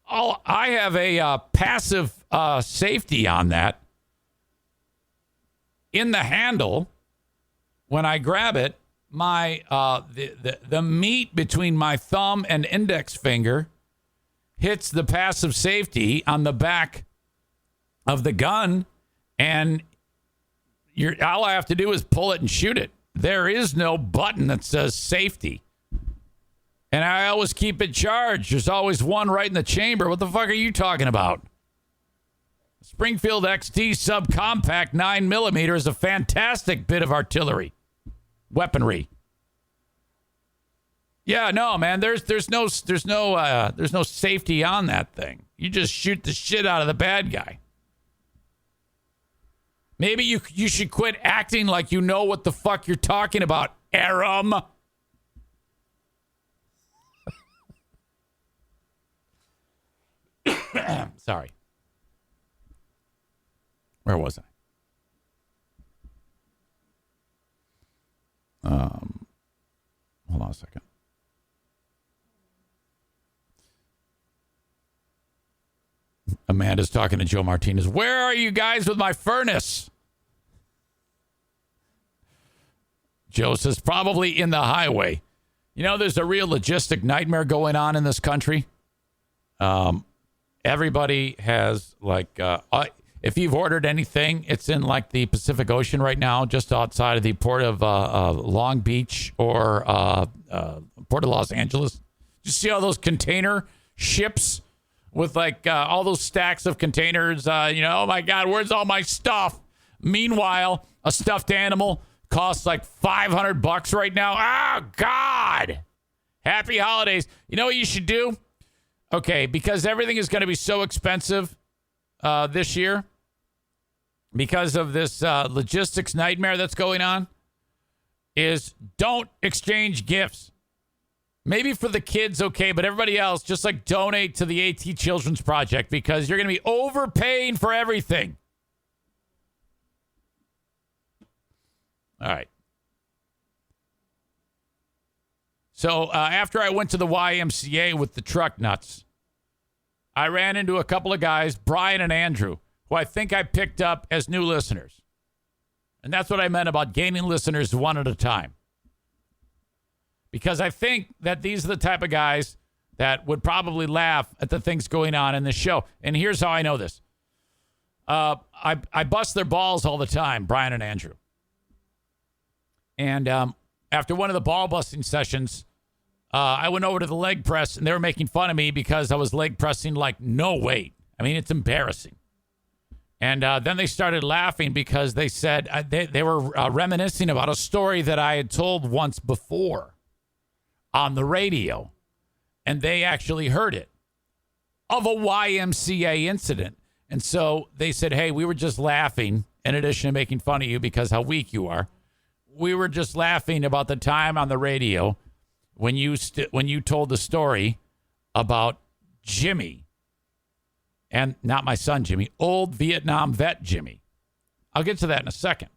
I have a passive safety on that. In the handle, when I grab it, my the meat between my thumb and index finger hits the passive safety on the back of the gun, and all I have to do is pull it and shoot it. There is no button that says safety. And I always keep it charged. There's always one right in the chamber. What the fuck are you talking about? Springfield XD subcompact 9mm is a fantastic bit of artillery. Weaponry. Yeah, no, man, there's no safety on that thing. You just shoot the shit out of the bad guy. Maybe you should quit acting like you know what the fuck you're talking about, Aram. Sorry. Where was I? Hold on a second. Amanda's talking to Joe Martinez. Where are you guys with my furnace? Joe says, probably in the highway. You know, there's a real logistic nightmare going on in this country. Everybody has, like, if you've ordered anything, it's in, like, the Pacific Ocean right now, just outside of the port of Long Beach or Port of Los Angeles. You see all those container ships with, like, all those stacks of containers? Oh, my God, where's all my stuff? Meanwhile, a stuffed animal costs, like, $500 right now. Oh, God. Happy holidays. You know what you should do? Okay, because everything is going to be so expensive this year because of this logistics nightmare that's going on, is don't exchange gifts. Maybe for the kids, okay, but everybody else, just like donate to the AT Children's Project because you're going to be overpaying for everything. All right. So after I went to the YMCA with the truck nuts, I ran into a couple of guys, Brian and Andrew, who I think I picked up as new listeners. And that's what I meant about gaining listeners one at a time. Because I think that these are the type of guys that would probably laugh at the things going on in this show. And here's how I know this. I bust their balls all the time, Brian and Andrew. And after one of the ball busting sessions, I went over to the leg press, and they were making fun of me because I was leg pressing like no weight. I mean, it's embarrassing. And then they started laughing because they said they were reminiscing about a story that I had told once before on the radio. And they actually heard it, of a YMCA incident. And so they said, hey, we were just laughing, in addition to making fun of you because how weak you are. We were just laughing about the time on the radio when you told the story about Jimmy, and not my son Jimmy, old Vietnam vet Jimmy. I'll get to that in a second.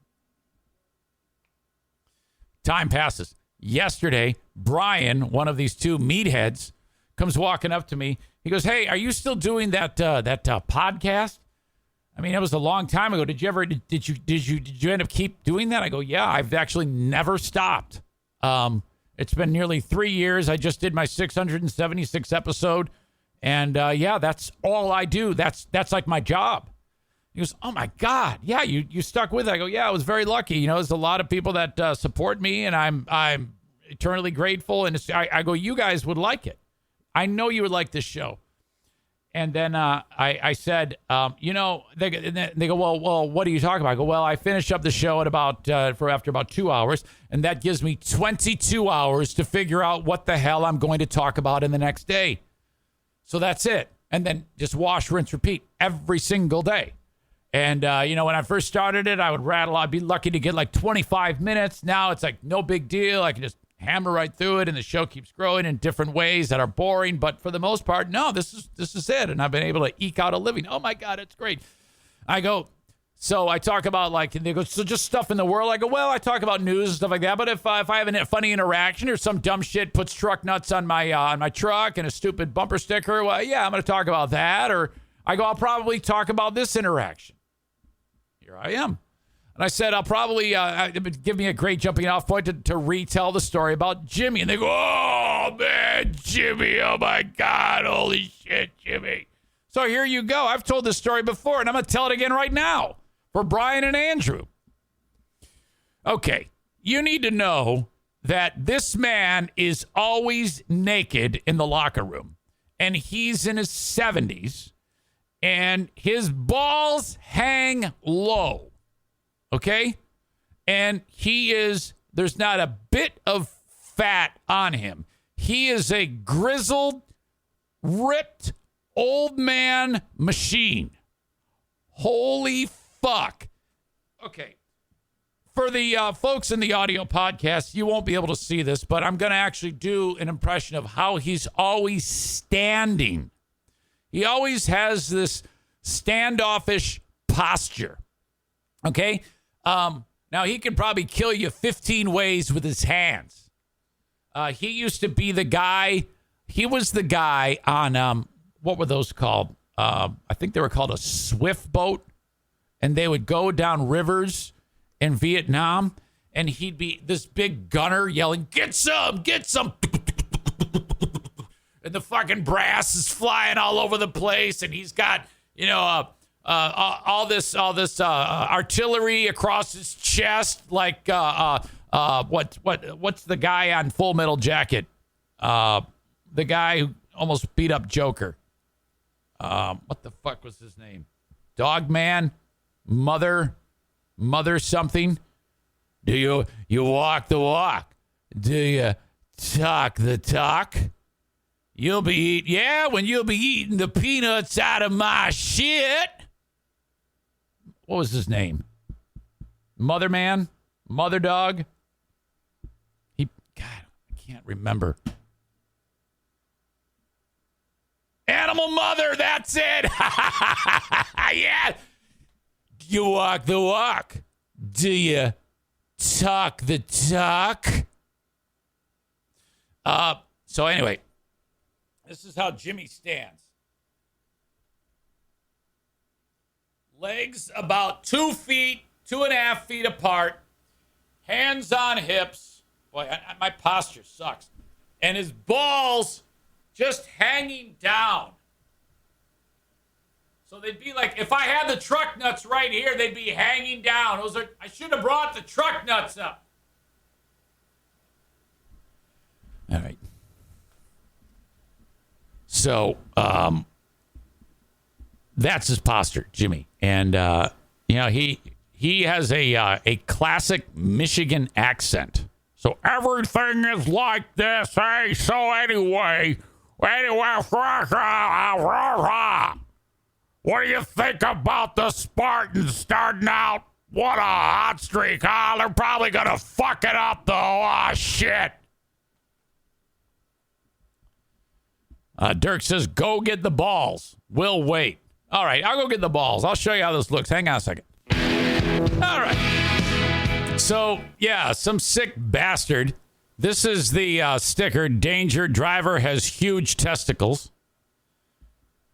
Time passes. Yesterday, Brian, one of these two meatheads, comes walking up to me. He goes, hey, are you still doing that podcast? I mean, it was a long time ago. Did you end up keep doing that? I go, yeah, I've actually never stopped. It's been nearly 3 years. I just did my 676th episode. And yeah, that's all I do. That's like my job. He goes, oh, my God. Yeah, you stuck with it. I go, yeah, I was very lucky. You know, there's a lot of people that support me, and I'm eternally grateful. And I go, you guys would like it. I know you would like this show. And then I said, you know, they go, well, what are you talking about? I go, well, I finish up the show at after about 2 hours, and that gives me 22 hours to figure out what the hell I'm going to talk about in the next day. So that's it. And then just wash, rinse, repeat every single day. And, you know, when I first started it, I would rattle. I'd be lucky to get like 25 minutes. Now it's like no big deal. I can just hammer right through it, and the show keeps growing in different ways that are boring. But for the most part, no, this is it. And I've been able to eke out a living. Oh, my God, it's great. I go, so I talk about, like, they go, so just stuff in the world. I go, well, I talk about news and stuff like that. But if I have a funny interaction or some dumb shit puts truck nuts on my truck and a stupid bumper sticker, well, yeah, I'm going to talk about that. Or I go, I'll probably talk about this interaction. Here I am. And I said, I'll probably give me a great jumping off point to retell the story about Jimmy. And they go, oh, man, Jimmy. Oh, my God. Holy shit, Jimmy. So here you go. I've told this story before, and I'm going to tell it again right now for Brian and Andrew. Okay. You need to know that this man is always naked in the locker room, and he's in his 70s, and his balls hang low. Okay? And there's not a bit of fat on him. He is a grizzled, ripped, old man machine. Holy fuck. Okay. For the folks in the audio podcast, you won't be able to see this, but I'm going to actually do an impression of how he's always standing. He always has this standoffish posture. Okay? Now, he can probably kill you 15 ways with his hands. He used to be the guy. He was the guy on, what were those called? I think they were called a swift boat. And they would go down rivers in Vietnam. And he'd be this big gunner yelling, get some. And the fucking brass is flying all over the place. And he's got, you know, all this artillery across his chest, like what's the guy on Full Metal Jacket? The guy who almost beat up Joker. What the fuck was his name? Dogman, mother something. Do you walk the walk? Do you talk the talk? You'll be when you'll be eating the peanuts out of my shit. What was his name? Mother man? Mother dog? God, I can't remember. Animal mother, that's it. Yeah. You walk the walk. Do you talk the talk? So anyway, this is how Jimmy stands. Legs about 2 feet, 2.5 feet apart. Hands on hips. Boy, my posture sucks. And his balls just hanging down. So they'd be like, if I had the truck nuts right here, they'd be hanging down. I should have brought the truck nuts up. All right. So, that's his posture, Jimmy. And, you know, he has a classic Michigan accent. So everything is like this, eh? So anyway, what do you think about the Spartans starting out? What a hot streak, huh? They're probably going to fuck it up, though. Oh, shit. Dirk says, go get the balls. We'll wait. All right, I'll go get the balls. I'll show you how this looks. Hang on a second. All right. So, yeah, some sick bastard. This is the sticker. Danger. Driver has huge testicles.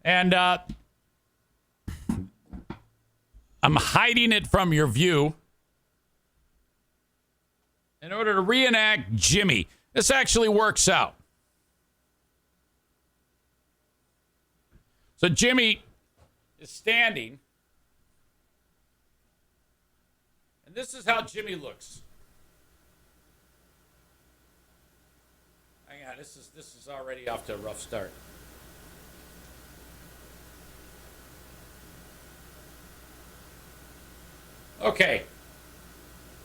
And I'm hiding it from your view in order to reenact Jimmy. This actually works out. So Jimmy is standing this is how Jimmy looks. Hang on, this is already off to a rough start. Okay.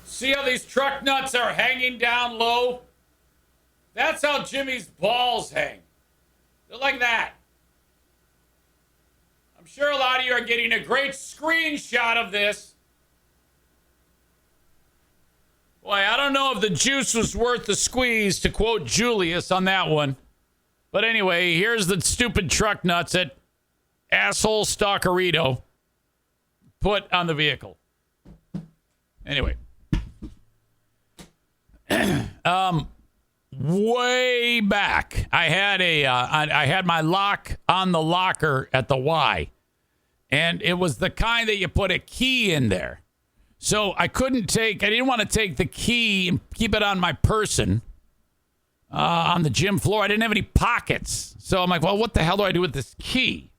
See how these truck nuts are hanging down low? That's how Jimmy's balls hang. They're like that. I'm sure a lot of you are getting a great screenshot of this. Boy, I don't know if the juice was worth the squeeze, to quote Julius on that one. But anyway, here's the stupid truck nuts that asshole Stalkerito put on the vehicle. Anyway. Way back, I had my lock on the locker at the Y, and it was the kind that you put a key in there. So I didn't want to take the key and keep it on my person on the gym floor. I didn't have any pockets. So I'm like, well, what the hell do I do with this key?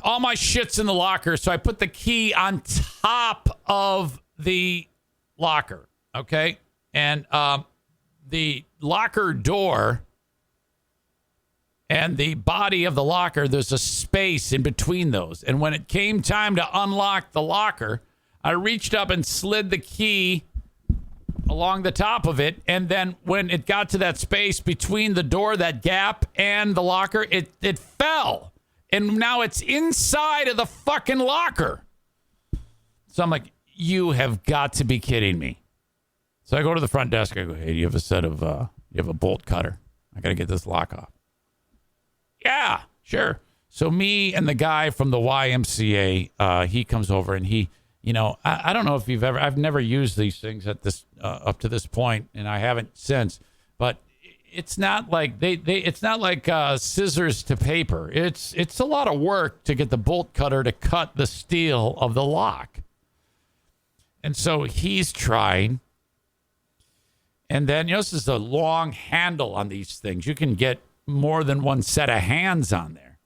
All my shit's in the locker, so I put the key on top of the locker, okay? And the locker door and the body of the locker, there's a space in between those. And when it came time to unlock the locker, I reached up and slid the key along the top of it. And then when it got to that space between the door, that gap, and the locker, it fell. And now it's inside of the fucking locker. So I'm like, you have got to be kidding me. So I go to the front desk. I go, hey, do you have a set of, you have a bolt cutter? I got to get this lock off. Yeah, sure. So me and the guy from the YMCA, he comes over and he, I don't know if I've never used these things at this, up to this point, and I haven't since, but it's not like it's not like scissors to paper. It's a lot of work to get the bolt cutter to cut the steel of the lock. And so he's trying. And then, this is a long handle on these things. You can get more than one set of hands on there.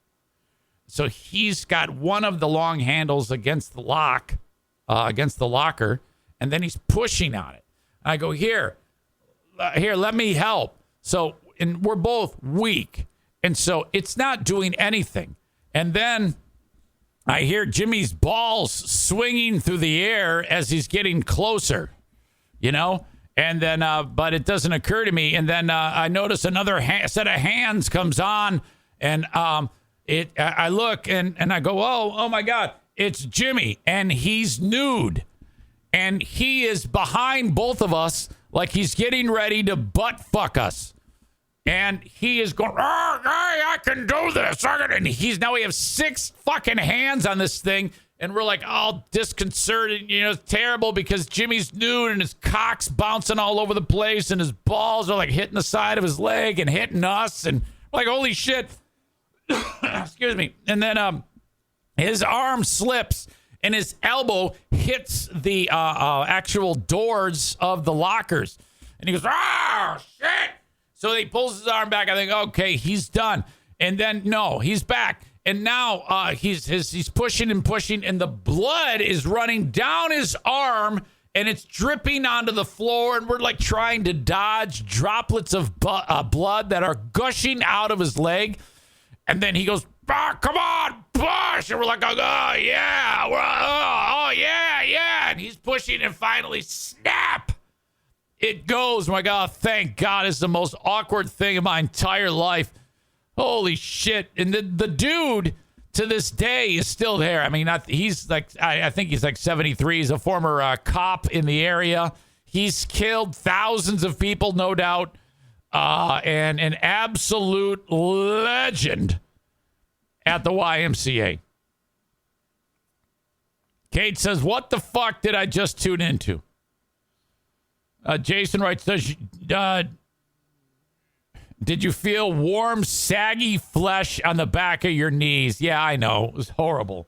So he's got one of the long handles against the lock, against the locker, and then he's pushing on it. I go, here, let me help. So, and we're both weak. And so it's not doing anything. And then I hear Jimmy's balls swinging through the air as he's getting closer, And then, but it doesn't occur to me. And then I notice another set of hands comes on, and I look and I go, oh my God, it's Jimmy, and he's nude, and he is behind both of us like he's getting ready to butt fuck us, and he is going, oh, hey, I can do this, and we have 6 fucking hands on this thing. And we're like all disconcerted, it's terrible because Jimmy's nude and his cock's bouncing all over the place and his balls are like hitting the side of his leg and hitting us. And we're like, holy shit. Excuse me. And then his arm slips and his elbow hits the actual doors of the lockers. And he goes, oh, shit. So he pulls his arm back. I think, okay, he's done. And then, no, he's back. And now he's pushing and pushing, and the blood is running down his arm, and it's dripping onto the floor, and we're like trying to dodge droplets of blood that are gushing out of his leg. And then he goes, come on, push. And we're like, oh, yeah. Oh, yeah. And he's pushing, and finally, snap. It goes. My God, thank God. It's the most awkward thing in my entire life. Holy shit. And the dude to this day is still there. I mean, he's like, I think he's like 73. He's a former cop in the area. He's killed thousands of people, no doubt. And an absolute legend at the YMCA. Kate says, what the fuck did I just tune into? Jason writes, did you feel warm, saggy flesh on the back of your knees? Yeah, I know. It was horrible.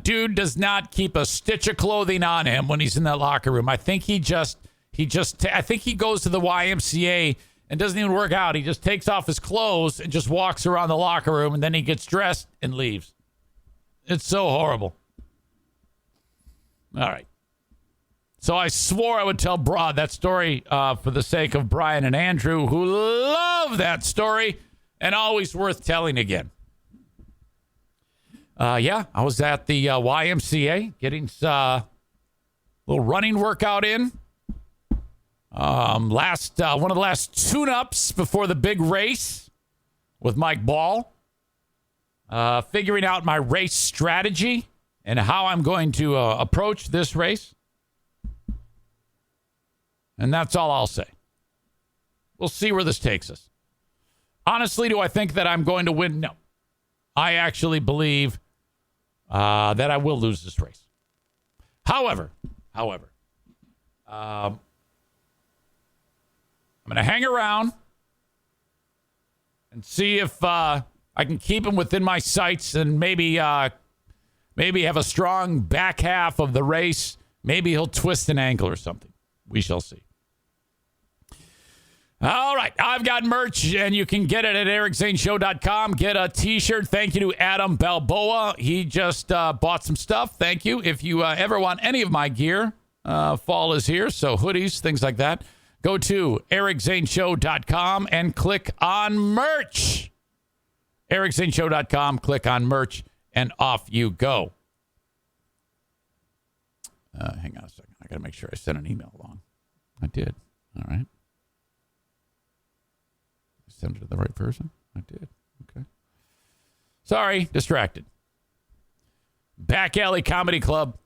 Dude does not keep a stitch of clothing on him when he's in that locker room. I think I think he goes to the YMCA and doesn't even work out. He just takes off his clothes and just walks around the locker room, and then he gets dressed and leaves. It's so horrible. All right. So I swore I would tell that story for the sake of Brian and Andrew, who love that story and always worth telling again. I was at the YMCA getting a little running workout in. One of the last tune-ups before the big race with Mike Ball. Figuring out my race strategy and how I'm going to approach this race. And that's all I'll say. We'll see where this takes us. Honestly, do I think that I'm going to win? No. I actually believe that I will lose this race. However, I'm going to hang around and see if I can keep him within my sights and maybe have a strong back half of the race. Maybe he'll twist an ankle or something. We shall see. All right. I've got merch, and you can get it at ericzaneshow.com. Get a T-shirt. Thank you to Adam Balboa. He just bought some stuff. Thank you. If you ever want any of my gear, fall is here. So hoodies, things like that. Go to ericzaneshow.com and click on merch. ericzaneshow.com, click on merch, and off you go. Hang on a second. I got to make sure I sent an email along. I did. All right. Send it to the right person? I did. Okay. Sorry, distracted. Back Alley Comedy Club.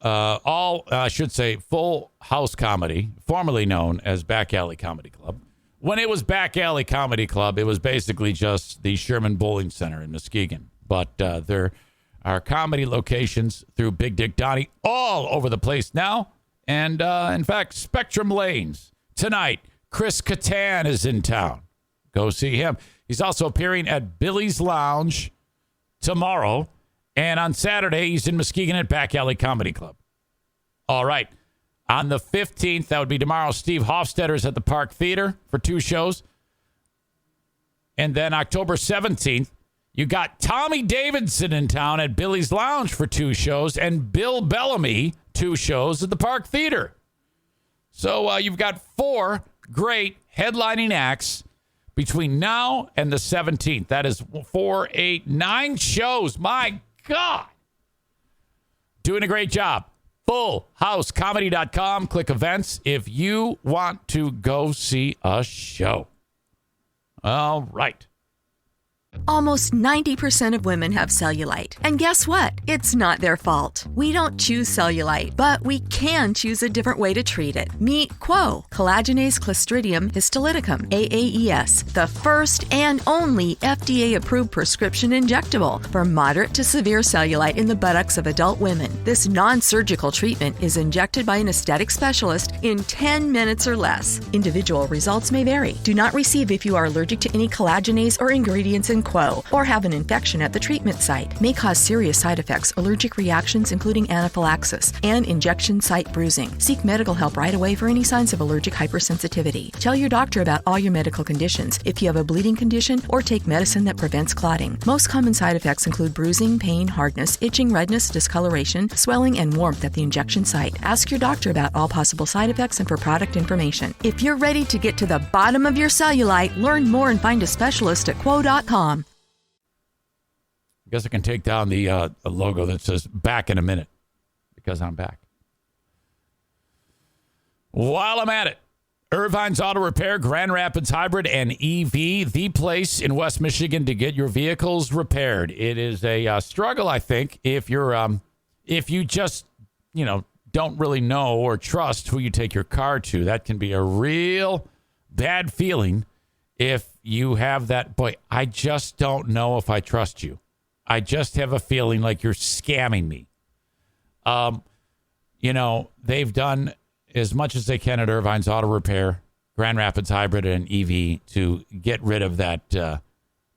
I should say Full House Comedy, formerly known as Back Alley Comedy Club. When it was Back Alley Comedy Club, it was basically just the Sherman Bowling Center in Muskegon. But there are comedy locations through Big Dick Donnie all over the place now. And, in fact, Spectrum Lanes. Tonight, Chris Kattan is in town. Go see him. He's also appearing at Billy's Lounge tomorrow. And on Saturday, he's in Muskegon at Back Alley Comedy Club. All right. On the 15th, that would be tomorrow, Steve Hofstadter's at the Park Theater for 2 shows. And then October 17th, you got Tommy Davidson in town at Billy's Lounge for 2 shows. And Bill Bellamy, 2 shows at the Park Theater. So you've got 4 great headlining acts between now and the 17th. That is 4, 8, 9 shows. My God. Doing a great job. FullHouseComedy.com. Click events if you want to go see a show. All right. Almost 90% of women have cellulite. And guess what? It's not their fault. We don't choose cellulite, but we can choose a different way to treat it. Meet Quo, collagenase Clostridium histolyticum, AAES, the first and only FDA-approved prescription injectable for moderate to severe cellulite in the buttocks of adult women. This non-surgical treatment is injected by an aesthetic specialist in 10 minutes or less. Individual results may vary. Do not receive if you are allergic to any collagenase or ingredients in Quo or have an infection at the treatment site. May cause serious side effects, allergic reactions including anaphylaxis, and injection site bruising. Seek medical help right away for any signs of allergic hypersensitivity. Tell your doctor about all your medical conditions if you have a bleeding condition or take medicine that prevents clotting. Most common side effects include bruising, pain, hardness, itching, redness, discoloration, swelling, and warmth at the injection site. Ask your doctor about all possible side effects and for product information. If you're ready to get to the bottom of your cellulite, learn more and find a specialist at Quo.com. I guess I can take down the logo that says back in a minute because I'm back. While I'm at it, Irvine's Auto Repair, Grand Rapids Hybrid and EV, the place in West Michigan to get your vehicles repaired. It is a struggle, I think, if you just, don't really know or trust who you take your car to. That can be a real bad feeling if you have that, boy, I just don't know if I trust you. I just have a feeling like you're scamming me. They've done as much as they can at Irvine's Auto Repair, Grand Rapids Hybrid and EV to get rid of that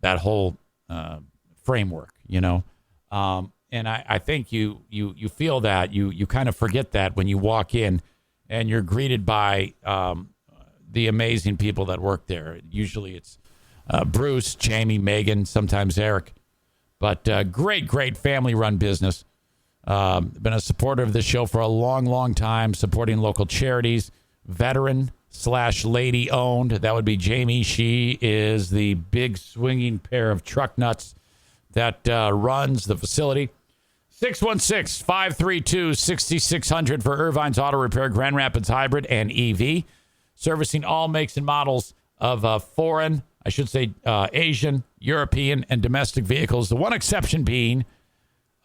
whole framework, And I think you feel that you kind of forget that when you walk in and you're greeted by the amazing people that work there. Usually it's Bruce, Jamie, Megan, sometimes Eric. But great family-run business. Been a supporter of this show for a long, long time, supporting local charities, veteran/lady owned. That would be Jamie. She is the big swinging pair of truck nuts that runs the facility. 616-532-6600 for Irvine's Auto Repair, Grand Rapids Hybrid and EV. Servicing all makes and models of foreign, I should say Asian, European, and domestic vehicles. The one exception being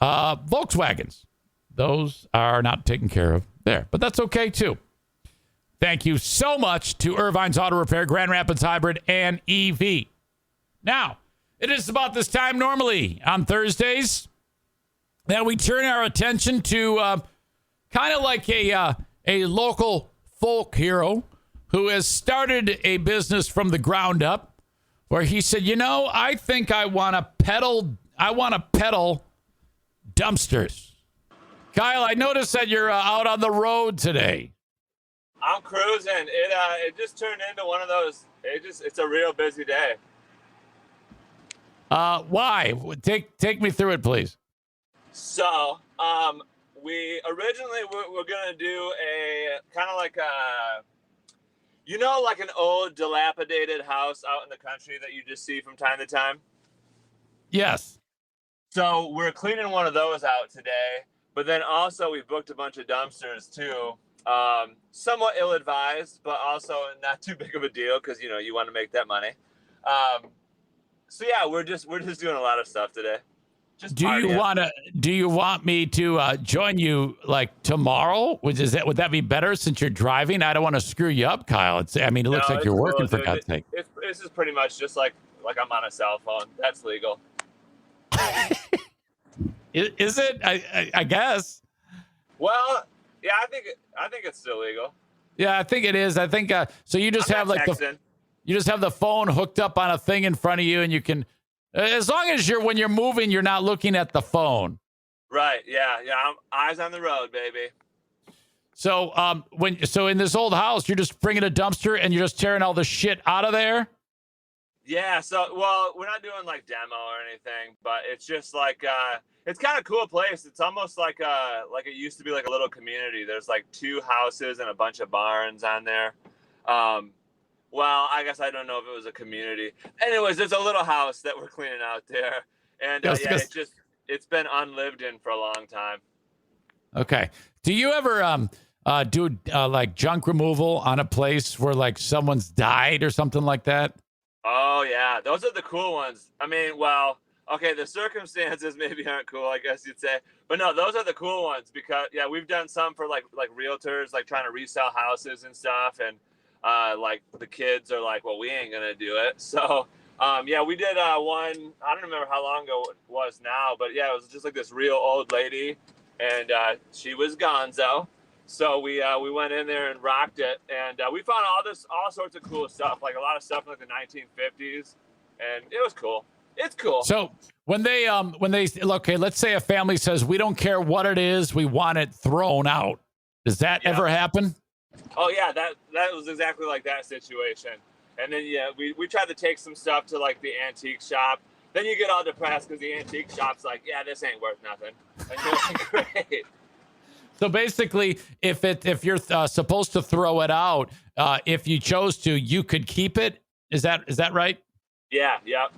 Volkswagens. Those are not taken care of there, but that's okay too. Thank you so much to Irvine's Auto Repair, Grand Rapids Hybrid, and EV. Now, it is about this time normally on Thursdays that we turn our attention to kind of like a local folk hero who has started a business from the ground up, where he said, I think I want to pedal dumpsters. Kyle, I noticed that you're out on the road today. I'm cruising. It just turned into one of those. It's a real busy day. Why? Take me through it, please. So, we originally we're gonna do a kind of like like an old dilapidated house out in the country that you just see from time to time. Yes. So we're cleaning one of those out today, but then also we booked a bunch of dumpsters too. Somewhat ill-advised, but also not too big of a deal because you want to make that money. So yeah, we're just doing a lot of stuff today. Do you want me to join you like tomorrow? Would that be better since you're driving? I don't want to screw you up, Kyle. It looks like you're working for God's sake. This is pretty much just like I'm on a cell phone. That's legal. Is it? I guess. Well, yeah, I think it's still legal. Yeah, I think it is. I think so. You just have you just have the phone hooked up on a thing in front of you, and you can, as long as when you're moving, you're not looking at the phone. Right. Yeah. I'm eyes on the road, baby. So in this old house, you're just bringing a dumpster and you're just tearing all the shit out of there. Yeah. So, we're not doing like demo or anything, but it's just like it's kind of cool place. It's almost like it used to be like a little community. There's like 2 houses and a bunch of barns on there. Well, I guess I don't know if it was a community. Anyways, there's a little house that we're cleaning out there, and it's been unlived in for a long time. Okay. Do you ever do like junk removal on a place where like someone's died or something like that? Oh yeah, those are the cool ones. I mean, okay, the circumstances maybe aren't cool, I guess you'd say, but no, those are the cool ones because we've done some for like realtors, like trying to resell houses and stuff, and like the kids are like, well, we ain't gonna do it. So we did one. I don't remember how long ago it was now, but it was just like this real old lady, and she was gonzo. So we went in there and rocked it, and we found all sorts of cool stuff, like a lot of stuff in like the 1950s, and it was cool. It's cool. So when they okay, let's say a family says, we don't care what it is, we want it thrown out. Does that ever happen? Oh yeah, that was exactly like that situation. And then we tried to take some stuff to like the antique shop. Then you get all depressed because the antique shop's like, this ain't worth nothing. And you're like, great. So basically, if you're supposed to throw it out, if you chose to, you could keep it. Is that right? Yeah. Yep.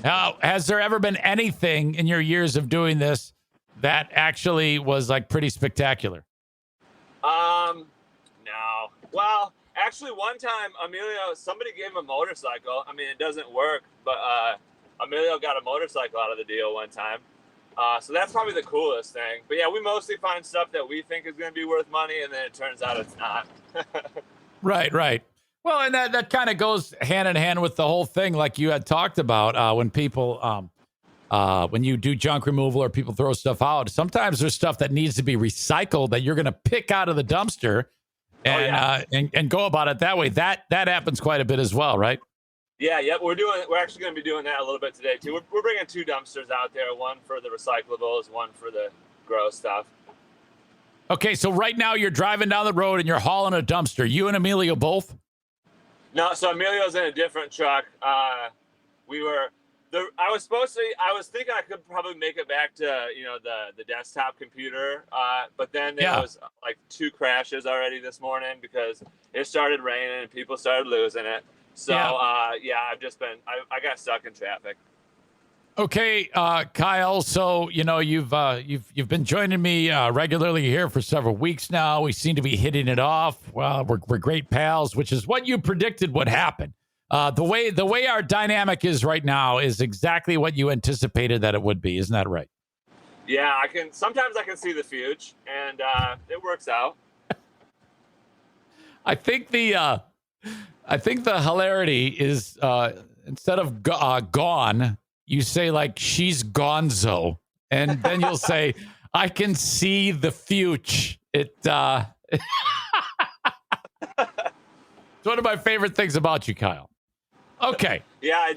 Now, has there ever been anything in your years of doing this that actually was like pretty spectacular? No. Well, actually, one time, Emilio, somebody gave him a motorcycle. I mean, it doesn't work, but Emilio got a motorcycle out of the deal one time. So that's probably the coolest thing. But we mostly find stuff that we think is going to be worth money, and then it turns out it's not. Right. Well, and that kind of goes hand in hand with the whole thing, like you had talked about when people, when you do junk removal or people throw stuff out, sometimes there's stuff that needs to be recycled that you're going to pick out of the dumpster and go about it that way. That happens quite a bit as well, right? Yeah. We're actually going to be doing that a little bit today too. We're bringing 2 dumpsters out there, one for the recyclables, one for the gross stuff. Okay, so right now you're driving down the road and you're hauling a dumpster. You and Emilio both? No, so Emilio's in a different truck. I was thinking I could probably make it back to, the desktop computer. But then there was like 2 crashes already this morning because it started raining and people started losing it. So, I've just been, I got stuck in traffic. Okay, Kyle. So you've been joining me regularly here for several weeks now. We seem to be hitting it off. Well, we're great pals, which is what you predicted would happen. The way our dynamic is right now is exactly what you anticipated that it would be. Isn't that right? Yeah, sometimes I can see the future, and it works out. I think the hilarity is instead of gone, you say like she's gonzo, and then you'll say I can see the future. It's one of my favorite things about you, Kyle. Okay. Yeah, I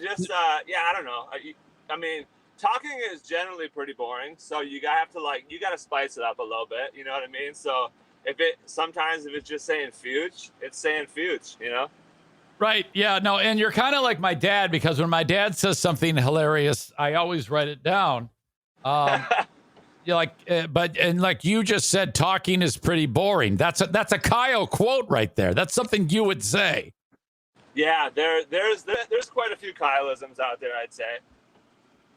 don't know. I mean, talking is generally pretty boring, so you gotta spice it up a little bit. You know what I mean? So sometimes if it's just saying future, it's saying future. Right. Yeah. No. And you're kind of like my dad, because when my dad says something hilarious, I always write it down. You're like, and like you just said, talking is pretty boring. That's a Kyle quote right there. That's something you would say. Yeah. There's quite a few Kyleisms out there, I'd say.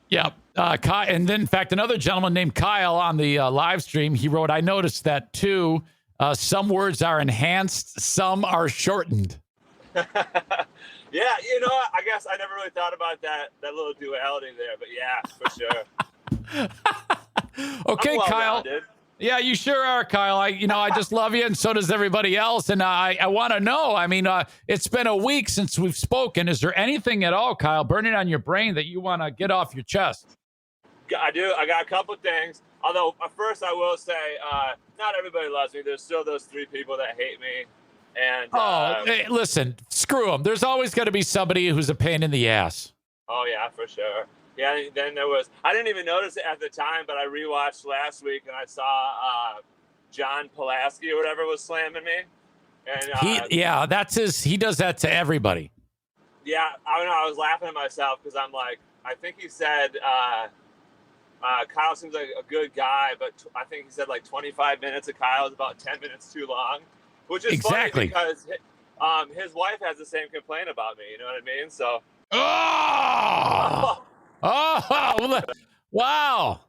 Yeah. Kyle, and then in fact, another gentleman named Kyle on the live stream, he wrote, I noticed that too. Some words are enhanced, some are shortened. Yeah, I guess I never really thought about that little duality there, but yeah, for sure. Okay, Kyle. Yeah, you sure are, Kyle. I just love you, and so does everybody else. And I want to know. I mean, it's been a week since we've spoken. Is there anything at all, Kyle, burning on your brain that you want to get off your chest? I do. I got a couple things. Although, first, I will say, not everybody loves me. There's still those 3 people that hate me. And hey, listen, screw them. There's always going to be somebody who's a pain in the ass. Oh, yeah, for sure. Yeah, then I didn't even notice it at the time, but I rewatched last week and I saw John Pulaski or whatever was slamming me. And that's he does that to everybody. Yeah, I don't know. I was laughing at myself because I'm like, I think he said Kyle seems like a good guy, but I think he said like 25 minutes of Kyle is about 10 minits too long. Which is exactly funny because his wife has the same complaint about me. You know what I mean? So. Wow.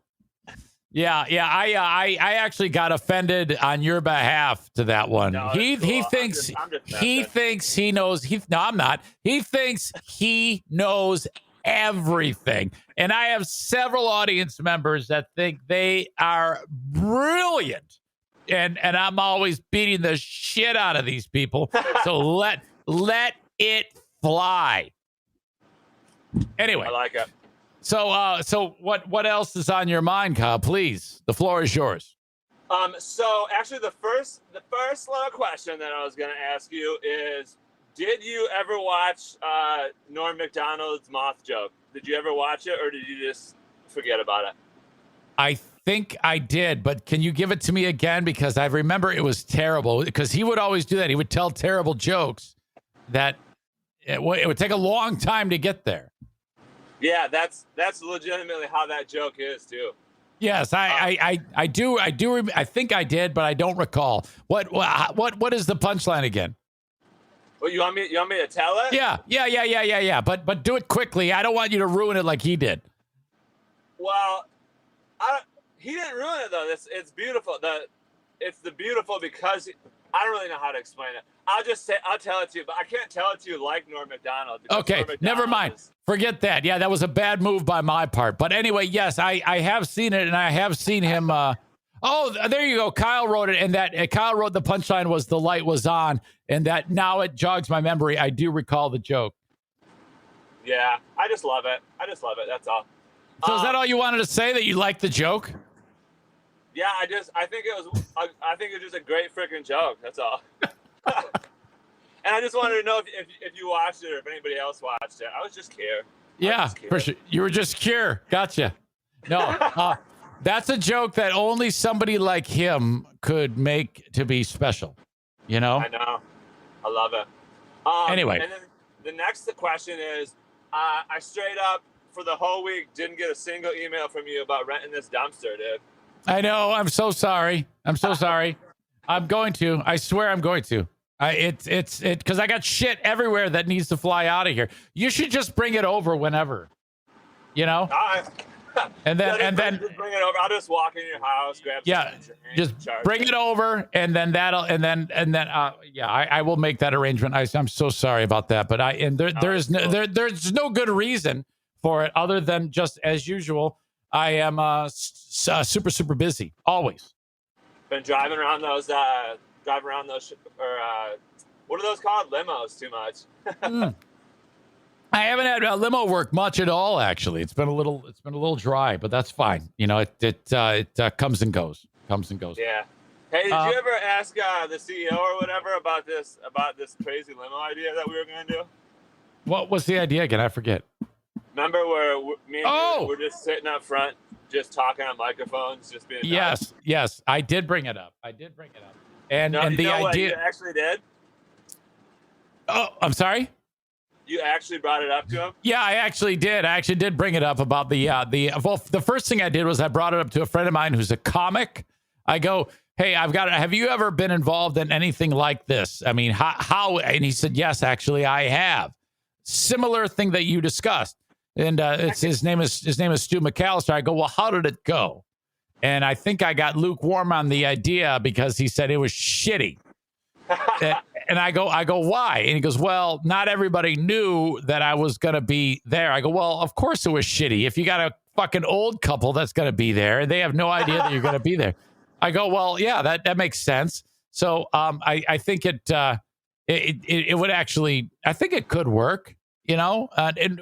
Yeah. I actually got offended on your behalf to that one. No, he cool. thinks I'm just he thinks he knows. No, I'm not. He thinks he knows everything. And I have several audience members that think they are brilliant. And I'm always beating the shit out of these people. So let it fly. Anyway, I like it. So what else is on your mind, Kyle? Please, the floor is yours. So actually, the first little question that I was going to ask you is, did you ever watch Norm Macdonald's moth joke? Did you ever watch it, or did you just forget about it? I think I did, but can you give it to me again? Because I remember it was terrible, because he would always do that. He would tell terrible jokes that it would take a long time to get there. Yeah, that's legitimately how that joke is too. Yes, I do. I think I did, but I don't recall. What is the punchline again? Well, you want me to tell it? Yeah. But do it quickly. I don't want you to ruin it like he did. Well, he didn't ruin it though. It's beautiful. It's the beautiful because I don't really know how to explain it. I'll tell it to you, but I can't tell it to you like Norm Macdonald. Okay, never mind. Forget that. Yeah, that was a bad move by my part. But anyway, yes, I have seen it, and I have seen him. Oh, there you go. Kyle wrote it, and that Kyle wrote the punchline was the light was on, and that now it jogs my memory. I do recall the joke. Yeah, I just love it. That's all. So is that all you wanted to say, that you liked the joke? Yeah, I think it was just a great freaking joke. That's all. And I just wanted to know if you watched it or if anybody else watched it. I was just curious. Yeah, for sure. You were just curious. Gotcha. No, that's a joke that only somebody like him could make to be special. You know? I know. I love it. Anyway. And then the next question is, I straight up for the whole week didn't get a single email from you about renting this dumpster, dude. I know. I'm so sorry. I'm going to. I swear I'm going to. Because I got shit everywhere that needs to fly out of here. You should just bring it over whenever. You know? All right. And then just bring it over. I'll just walk in your house, grab just bring it over, and then I will make that arrangement. I'm so sorry about that, but there's no good reason for it other than just as usual. I am super busy always. Been driving around those what are those called? Limos too much. I haven't had limo work much at all. Actually, it's been a little dry, but that's fine. You know, it comes and goes. Yeah. Hey, did you ever ask the CEO or whatever about this crazy limo idea that we were going to do? What was the idea again? I forget. Remember where me and you were just sitting up front, just talking on microphones, just being nuts? Yes, I did bring it up. And the idea what you actually did? Oh, I'm sorry. You actually brought it up to him? Yeah, I actually did. I actually did bring it up about the first thing I did was I brought it up to a friend of mine who's a comic. I go, hey, have you ever been involved in anything like this? I mean, how? And he said, yes, actually, I have. Similar thing that you discussed. And his name is Stu McAllister. I go, well, how did it go? And I think I got lukewarm on the idea because he said it was shitty. And I go, why? And he goes, well, not everybody knew that I was going to be there. I go, well, of course it was shitty. If you got a fucking old couple that's going to be there, they have no idea that you're going to be there. I go, well, yeah, that makes sense. So I think it would actually, I think it could work, you know? And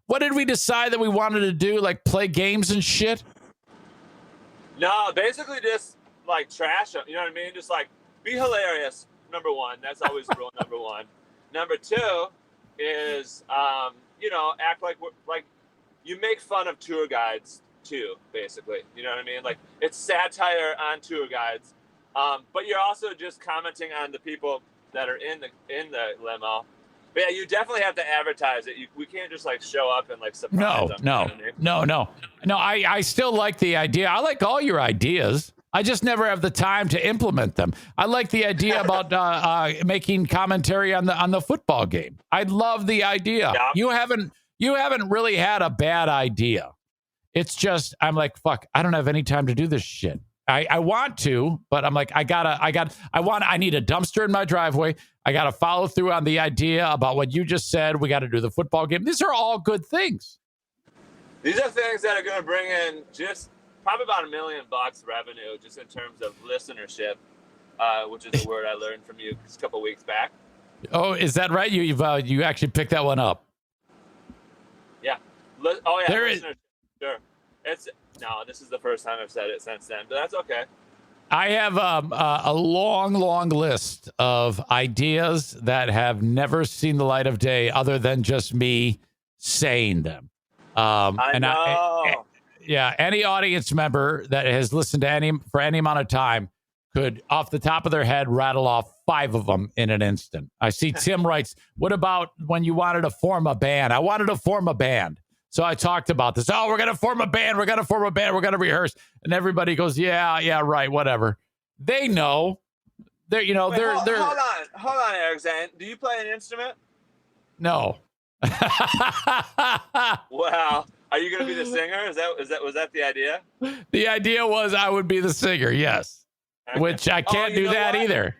what did we decide that we wanted to do? Like play games and shit? No, basically just like trash them. You know what I mean? Just like be hilarious. Number one, that's always rule number one. Number two is, act like you make fun of tour guides too, basically. You know what I mean? Like it's satire on tour guides, but you're also just commenting on the people that are in the limo. But yeah, you definitely have to advertise it. We can't just like show up and like surprise them. No. I still like the idea. I like all your ideas. I just never have the time to implement them. I like the idea about making commentary on the football game. I love the idea. Yeah. You haven't really had a bad idea. It's just I'm like, fuck, I don't have any time to do this shit. I want to, but I'm like, I need a dumpster in my driveway. I got to follow through on the idea about what you just said. We got to do the football game. These are all good things. These are things that are going to bring in just probably about $1 million revenue just in terms of listenership, which is a word I learned from you just a couple weeks back. Oh, is that right? You actually picked that one up. Yeah. Oh yeah. There is. Sure. This is the first time I've said it since then, but that's okay. I have a long list of ideas that have never seen the light of day other than just me saying them. I know. Any audience member that has listened to for any amount of time could, off the top of their head, rattle off 5 of them in an instant. I see Tim writes, what about when you wanted to form a band? I wanted to form a band. So I talked about this. Oh, we're going to form a band. We're going to rehearse. And everybody goes, yeah, right, whatever. They know. Hold on, Eric Zane. Do you play an instrument? No. Wow. Are you going to be the singer? Was that the idea? The idea was I would be the singer, yes. Okay. Which I can't do that either.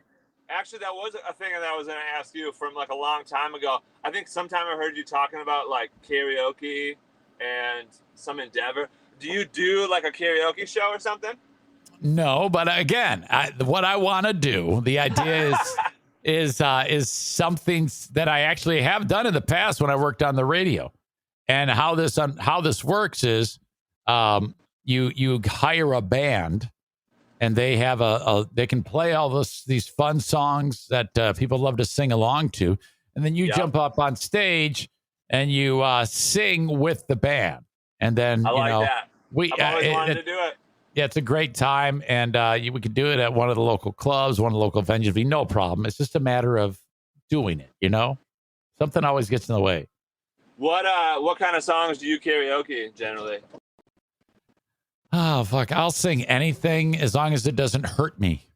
Actually, that was a thing that I was going to ask you from like a long time ago. I think sometime I heard you talking about like karaoke and some endeavor. Do you do like a karaoke show or something? No, but again, what I want to do, the idea is something that I actually have done in the past when I worked on the radio. And how this works is you hire a band. And they have they can play all these fun songs that people love to sing along to. And then you jump up on stage and you sing with the band. And then, I like that. I've always wanted to do it. Yeah, it's a great time. And we could do it at one of the local clubs, one of the local venues. It'd be no problem. It's just a matter of doing it, you know? Something always gets in the way. What kind of songs do you karaoke generally? Oh, fuck. I'll sing anything as long as it doesn't hurt me.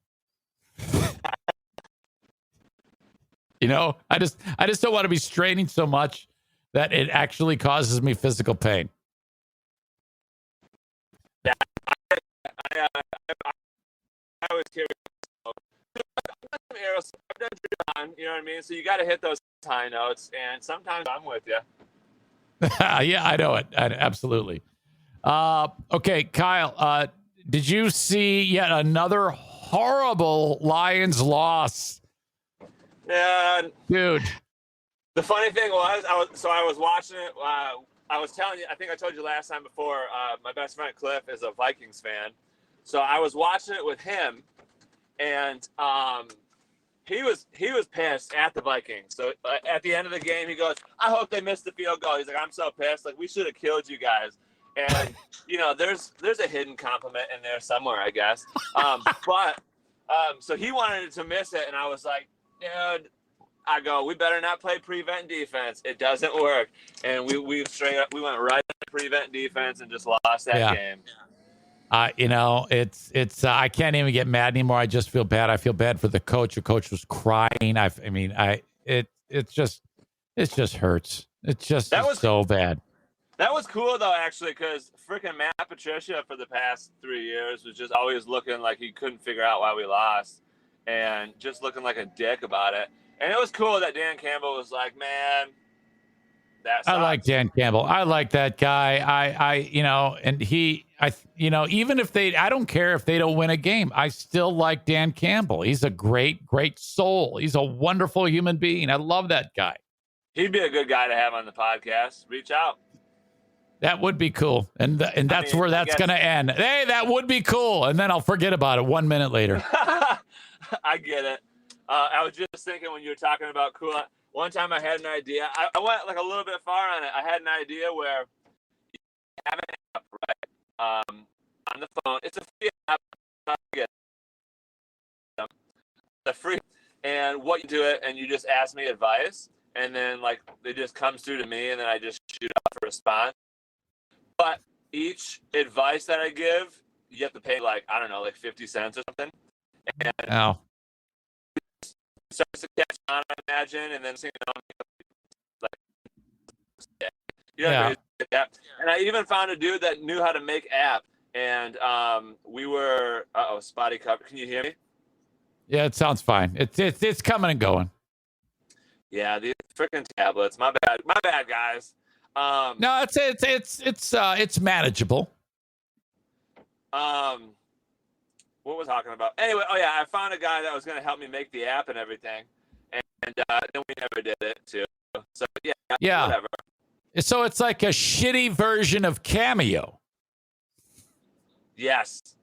You know, I just don't want to be straining so much that it actually causes me physical pain. Yeah, I always carry. I've done Dream On, you know what I mean? So you got to hit those high notes, and sometimes I'm with you. Yeah, I know it. Absolutely. Okay, Kyle, did you see yet another horrible Lions loss? Yeah. Dude. The funny thing was, I was watching it. I was telling you, I think I told you last time before, my best friend Cliff is a Vikings fan. So I was watching it with him, and he was pissed at the Vikings. So at the end of the game, he goes, I hope they missed the field goal. He's like, I'm so pissed. Like, we should have killed you guys. And, you know, there's a hidden compliment in there somewhere, I guess. So he wanted to miss it, and I was like, dude, I go, we better not play prevent defense. It doesn't work. And we went right into prevent defense and just lost that game. You know, it's I can't even get mad anymore. I just feel bad. I feel bad for the coach. The coach was crying. It just hurts. It's just so bad. That was cool though, actually, because freaking Matt Patricia for the past 3 years was just always looking like he couldn't figure out why we lost, and just looking like a dick about it. And it was cool that Dan Campbell was like, man, that sucks. I like Dan Campbell. I like that guy. Even if I don't care if they don't win a game. I still like Dan Campbell. He's a great, great soul. He's a wonderful human being. I love that guy. He'd be a good guy to have on the podcast. Reach out. That would be cool. And that's where that's going to end. Hey, that would be cool. And then I'll forget about it 1 minute later. I get it. I was just thinking when you were talking about cool. One time I had an idea. I went like a little bit far on it. I had an idea where you have an app, right, on the phone. It's a free app. The free, and what you do it, and you just ask me advice, and then like it just comes through to me, and then I just shoot off a response. But each advice that I give, you have to pay like, I don't know, like 50 cents or something. And starts to catch on, I imagine, and then and I even found a dude that knew how to make app, and we were spotty cover. Can you hear me? Yeah, it sounds fine. It's coming and going. Yeah, these freaking tablets. My bad, guys. No, it's manageable. What was I talking about? Anyway, I found a guy that was going to help me make the app and everything, and then we never did it too. So yeah, whatever. So it's like a shitty version of Cameo. Yes,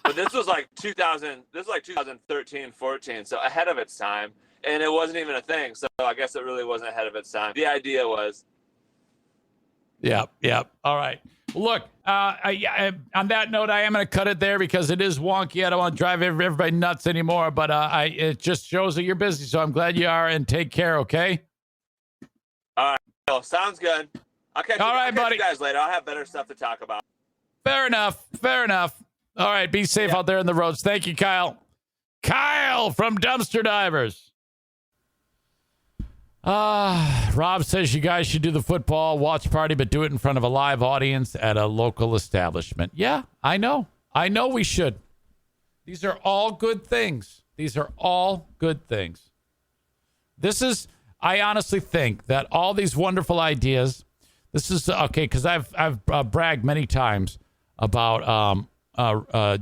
but this was like 2000. This was like 2013, 14, so ahead of its time, and it wasn't even a thing. So I guess it really wasn't ahead of its time. The idea was. Yeah. All right. Look, on that note, I am going to cut it there because it is wonky. I don't want to drive everybody nuts anymore, but it just shows that you're busy. So I'm glad you are, and take care, okay? All right. Well, sounds good. I'll catch you guys later. I'll have better stuff to talk about. Fair enough. All right. Be safe out there in the roads. Thank you, Kyle. Kyle from Dumpster Divers. Rob says you guys should do the football watch party, but do it in front of a live audience at a local establishment. Yeah, I know we should. These are all good things. I honestly think that all these wonderful ideas, this is okay, because I've bragged many times about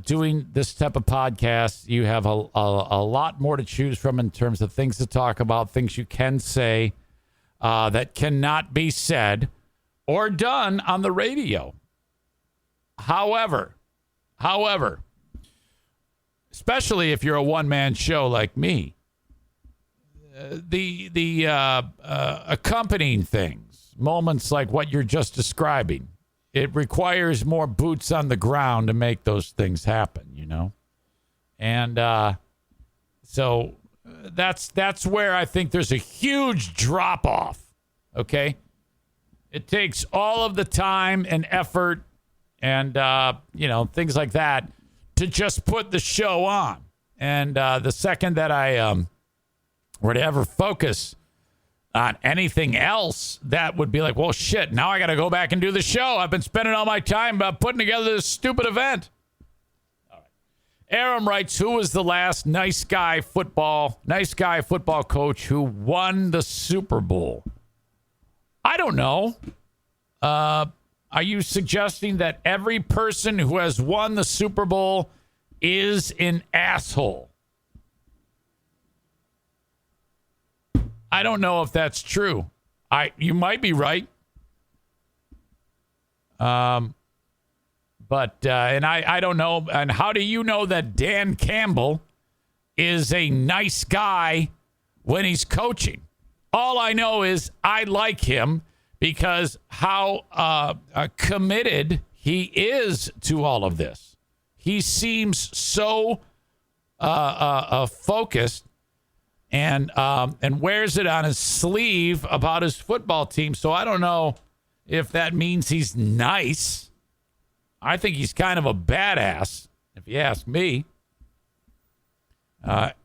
doing this type of podcast. You have a lot more to choose from in terms of things to talk about, things you can say that cannot be said or done on the radio. However, especially if you're a one-man show like me, the accompanying things, moments like what you're just describing, it requires more boots on the ground to make those things happen, you know? And so that's where I think there's a huge drop-off, okay? It takes all of the time and effort and, things like that to just put the show on. And the second that I were to ever focus on anything else, that would be like, well, shit, now I got to go back and do the show. I've been spending all my time putting together this stupid event. All right. Aram writes, who was the last nice guy football coach who won the Super Bowl? I don't know. Are you suggesting that every person who has won the Super Bowl is an asshole? I don't know if that's true. You might be right. But I don't know. And how do you know that Dan Campbell is a nice guy when he's coaching? All I know is I like him because how committed he is to all of this. He seems so focused and wears it on his sleeve about his football team. So I don't know if that means he's nice. I think he's kind of a badass, if you ask me.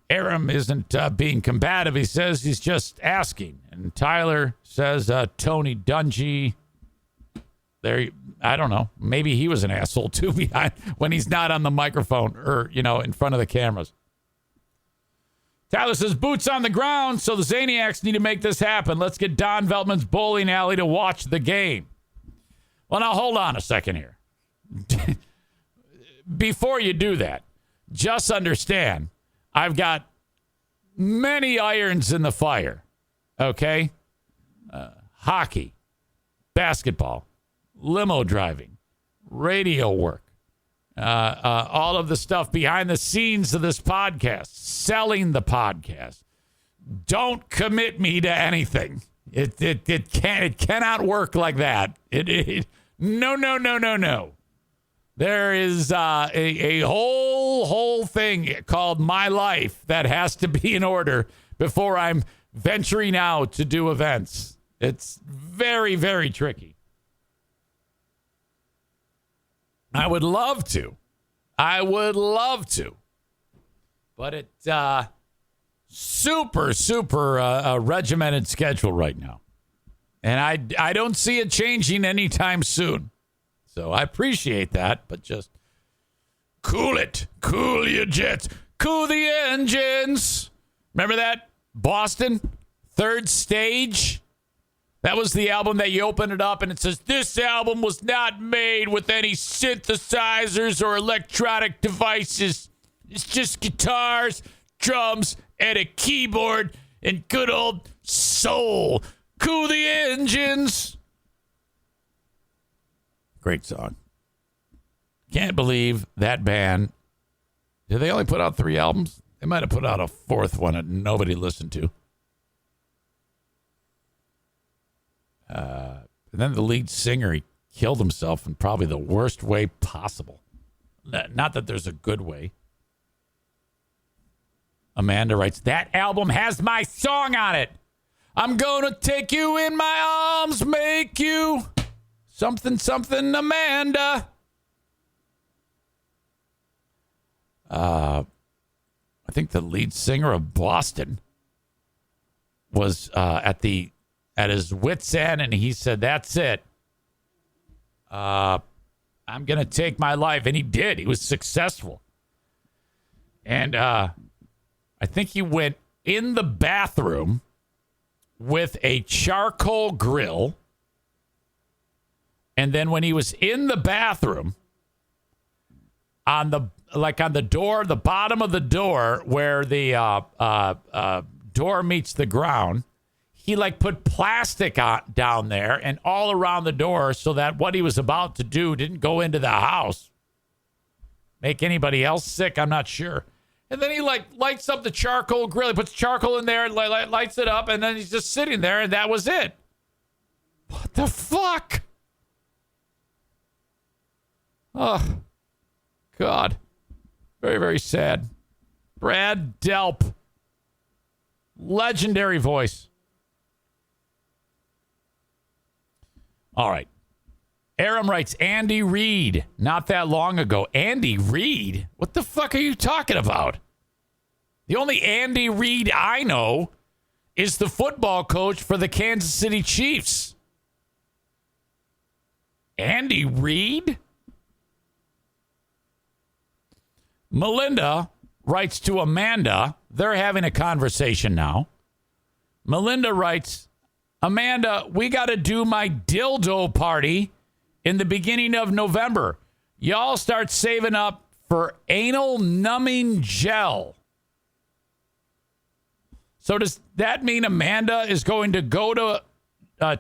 Aram isn't being combative. He says he's just asking. And Tyler says Tony Dungy. There, I don't know. Maybe he was an asshole too behind when he's not on the microphone or in front of the cameras. Tyler says boots on the ground, so the Zaniacs need to make this happen. Let's get Don Veltman's bowling alley to watch the game. Well, now hold on a second here. Before you do that, just understand I've got many irons in the fire. Okay, hockey, basketball, limo driving, radio work, all of the stuff behind the scenes of this podcast, selling the podcast. Don't commit me to anything. It cannot work like that. No. There is a whole thing called my life that has to be in order before I'm venturing out to do events. It's very, very tricky. I would love to. But it's super regimented schedule right now. And I don't see it changing anytime soon. So I appreciate that, but just cool it. Cool your jets. Cool the engines. Remember that? Boston, Third Stage. That was the album that you open it up and it says, this album was not made with any synthesizers or electronic devices. It's just guitars, drums, and a keyboard and good old soul. Cool the engines. Great song. Can't believe that band. Did they only put out 3 albums? They might have put out a 4th one that nobody listened to. And then the lead singer, he killed himself in probably the worst way possible. Not that there's a good way. Amanda writes, that album has my song on it. I'm gonna take you in my arms, make you something, Amanda. I think the lead singer of Boston was at his wit's end, and he said, that's it. I'm going to take my life. And he did. He was successful. And I think he went in the bathroom with a charcoal grill. And then when he was in the bathroom, on the door, the bottom of the door where the door meets the ground, he put plastic down there and all around the door so that what he was about to do didn't go into the house. Make anybody else sick, I'm not sure. And then he lights up the charcoal grill. He puts charcoal in there and lights it up, and then he's just sitting there, and that was it. What the fuck? Oh, God. Very, very sad. Brad Delp. Legendary voice. All right. Aram writes, Andy Reid, not that long ago. Andy Reid? What the fuck are you talking about? The only Andy Reid I know is the football coach for the Kansas City Chiefs. Andy Reid? Melinda writes to Amanda. They're having a conversation now. Melinda writes, Amanda, we got to do my dildo party in the beginning of November. Y'all start saving up for anal numbing gel. So does that mean Amanda is going to go to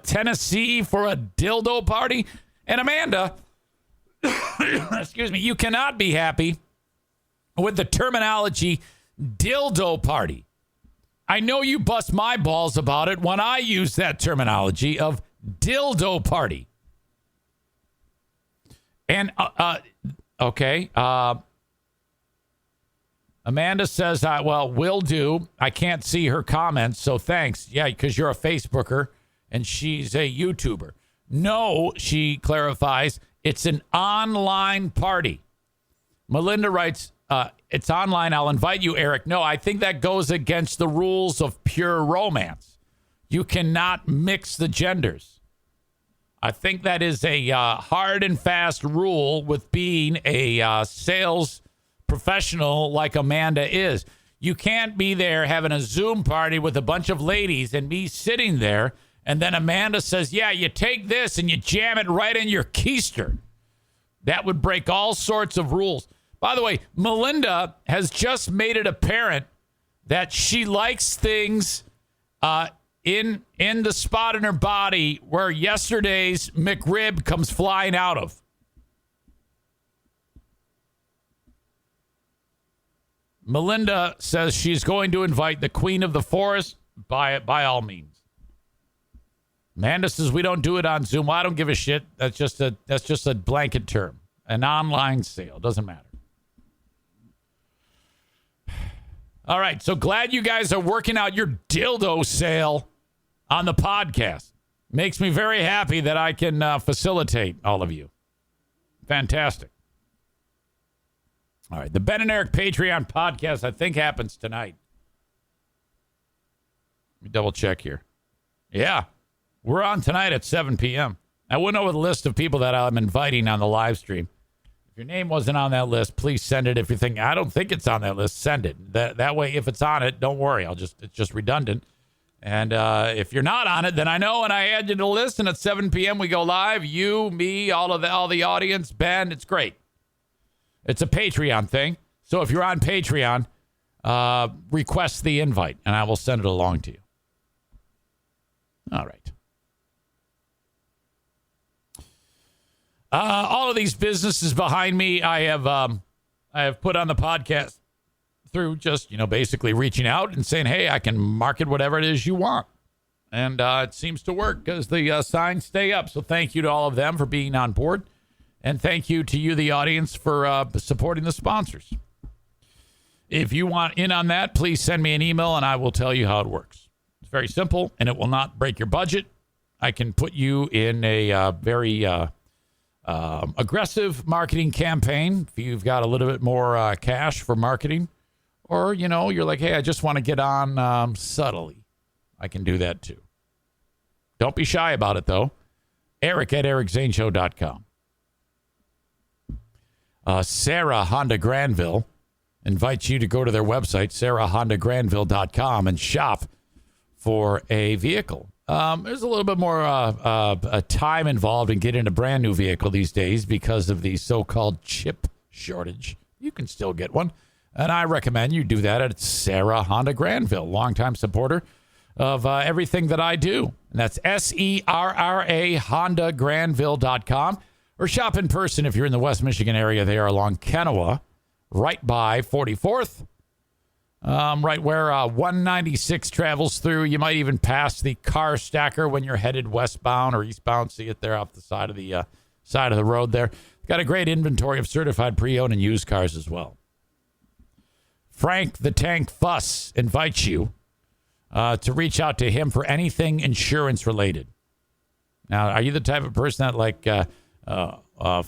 Tennessee for a dildo party? And Amanda, excuse me, you cannot be happy with the terminology dildo party. I know you bust my balls about it when I use that terminology of dildo party. And, okay. Amanda says, well, will do. I can't see her comments, so thanks. Yeah, because you're a Facebooker and she's a YouTuber. No, she clarifies, it's an online party. Melinda writes, it's online. I'll invite you, Eric. No, I think that goes against the rules of pure romance. You cannot mix the genders. I think that is a hard and fast rule with being a sales professional like Amanda is. You can't be there having a Zoom party with a bunch of ladies and me sitting there, and then Amanda says, yeah, you take this and you jam it right in your keister. That would break all sorts of rules. By the way, Melinda has just made it apparent that she likes things in the spot in her body where yesterday's McRib comes flying out of. Melinda says she's going to invite the Queen of the Forest by all means. Amanda says we don't do it on Zoom. Well, I don't give a shit. That's just a blanket term. An online sale. Doesn't matter. All right, so glad you guys are working out your dildo sale on the podcast. Makes me very happy that I can facilitate all of you. Fantastic. All right, the Ben and Eric Patreon podcast, I think, happens tonight. Let me double check here. Yeah, we're on tonight at 7 p.m. I went over the list of people that I'm inviting on the live stream. If your name wasn't on that list, please send it. If you think, I don't think it's on that list, send it. That way, if it's on it, don't worry. It's just redundant. And if you're not on it, then I know, and I add you to the list, and at 7 p.m. we go live. You, me, all the audience, Ben, it's great. It's a Patreon thing. So if you're on Patreon, request the invite, and I will send it along to you. All right. All of these businesses behind me, I have put on the podcast through just, basically reaching out and saying, hey, I can market whatever it is you want. And it seems to work because the signs stay up. So thank you to all of them for being on board. And thank you to you, the audience, for supporting the sponsors. If you want in on that, please send me an email and I will tell you how it works. It's very simple and it will not break your budget. I can put you in a very aggressive marketing campaign if you've got a little bit more cash for marketing. Or, you're like, hey, I just want to get on subtly. I can do that too. Don't be shy about it, though. Eric at ericzaneshow.com. Sarah Honda Granville invites you to go to their website, sarahhondagranville.com, and shop for a vehicle. There's a little bit more time involved in getting a brand new vehicle these days because of the so-called chip shortage. You can still get one, and I recommend you do that at Sarah Honda Granville, longtime supporter of everything that I do. And that's SERRA HondaGranville.com. Or shop in person if you're in the West Michigan area. They are along Kennewa, right by 44th, right where 196 travels through. You might even pass the car stacker when you're headed westbound or eastbound. See it there off the side of the road there. Got a great inventory of certified pre-owned and used cars as well. Frank the Tank Fuss invites you to reach out to him for anything insurance related. Now, are you the type of person that like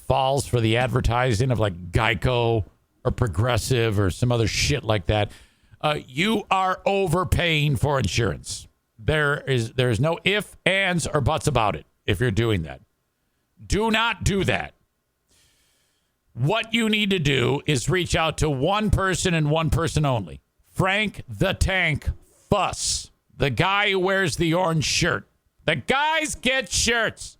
falls for the advertising of like Geico or Progressive or some other shit like that? You are overpaying for insurance. There's no if, ands, or buts about it if you're doing that. Do not do that. What you need to do is reach out to one person and one person only. Frank the Tank Fuss, the guy who wears the orange shirt. The guys get shirts.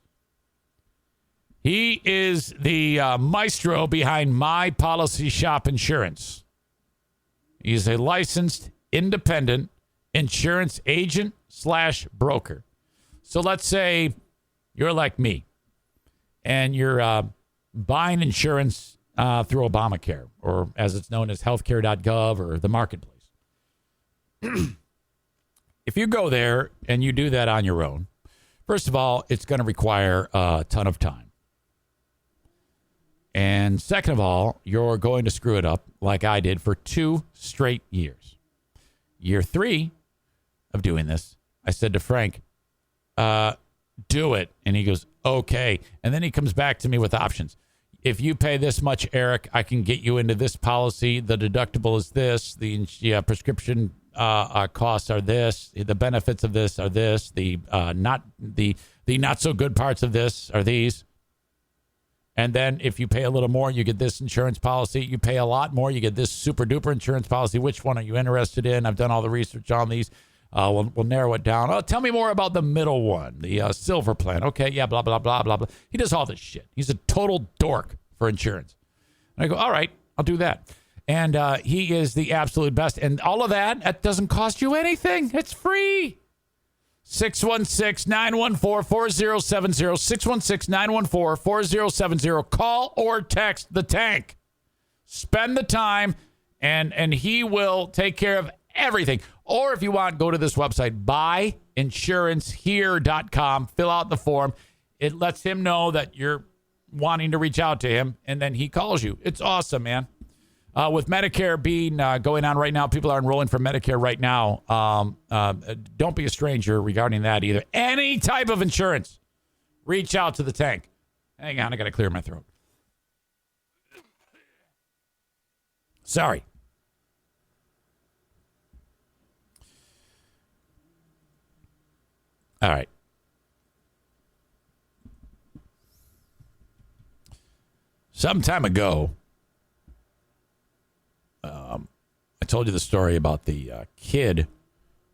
He is the maestro behind My Policy Shop Insurance. He's a licensed independent insurance agent / broker. So let's say you're like me and you're buying insurance through Obamacare, or as it's known as healthcare.gov or the marketplace. If you go there and you do that on your own, first of all, it's going to require a ton of time. And second of all, you're going to screw it up like I did for 2 straight years. Year 3 of doing this, I said to Frank, do it. And he goes, okay. And then he comes back to me with options. If you pay this much, Eric, I can get you into this policy. The deductible is this. The prescription costs are this. The benefits of this are this. The not so good parts of this are these. And then if you pay a little more, you get this insurance policy. You pay a lot more, you get this super duper insurance policy. Which one are you interested in? I've done all the research on these. We'll narrow it down. Oh, tell me more about the middle one, the silver plan. Okay, yeah, blah, blah, blah, blah, blah. He does all this shit. He's a total dork for insurance. And I go, all right, I'll do that. And he is the absolute best. And all of that doesn't cost you anything. It's free. 616-914-4070. 616-914-4070. Call or text the Tank. Spend the time, and he will take care of everything. Or if you want, go to this website, buyinsurancehere.com. Fill out the form. It lets him know that you're wanting to reach out to him, and then he calls you. It's awesome, man. With Medicare being going on right now, people are enrolling for Medicare right now. Don't be a stranger regarding that either. Any type of insurance, reach out to the Tank. Hang on, I got to clear my throat. Sorry. All right. Some time ago, I told you the story about the kid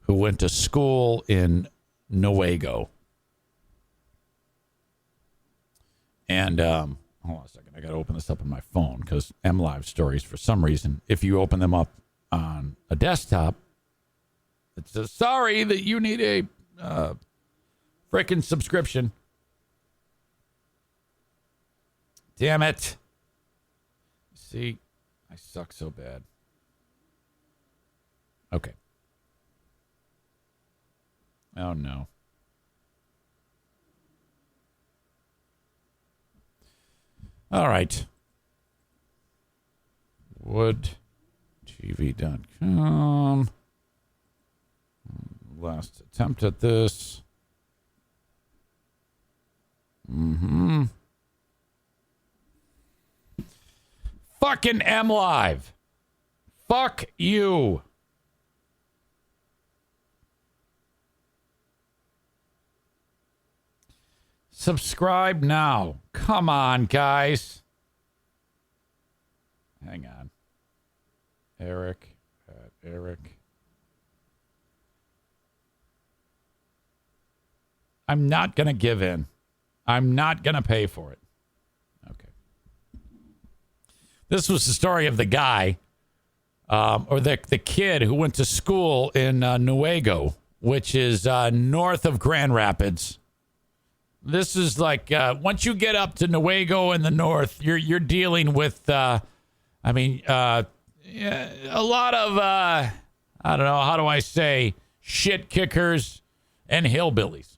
who went to school in Norway. And hold on a second. I got to open this up on my phone because MLive stories, for some reason, if you open them up on a desktop, it says, sorry that you need a frickin' subscription. Damn it. See, I suck so bad. Okay. Oh, no. All right. woodtv.com. Last attempt at this. Fucking MLive. Fuck you. Subscribe now. Come on, guys. Hang on. Eric. I'm not going to give in. I'm not going to pay for it. Okay. This was the story of the guy, or the kid who went to school in Nuevo, which is north of Grand Rapids. This is like once you get up to Nuevo in the north, you're dealing with, a lot of I don't know, how do I say, shit kickers and hillbillies.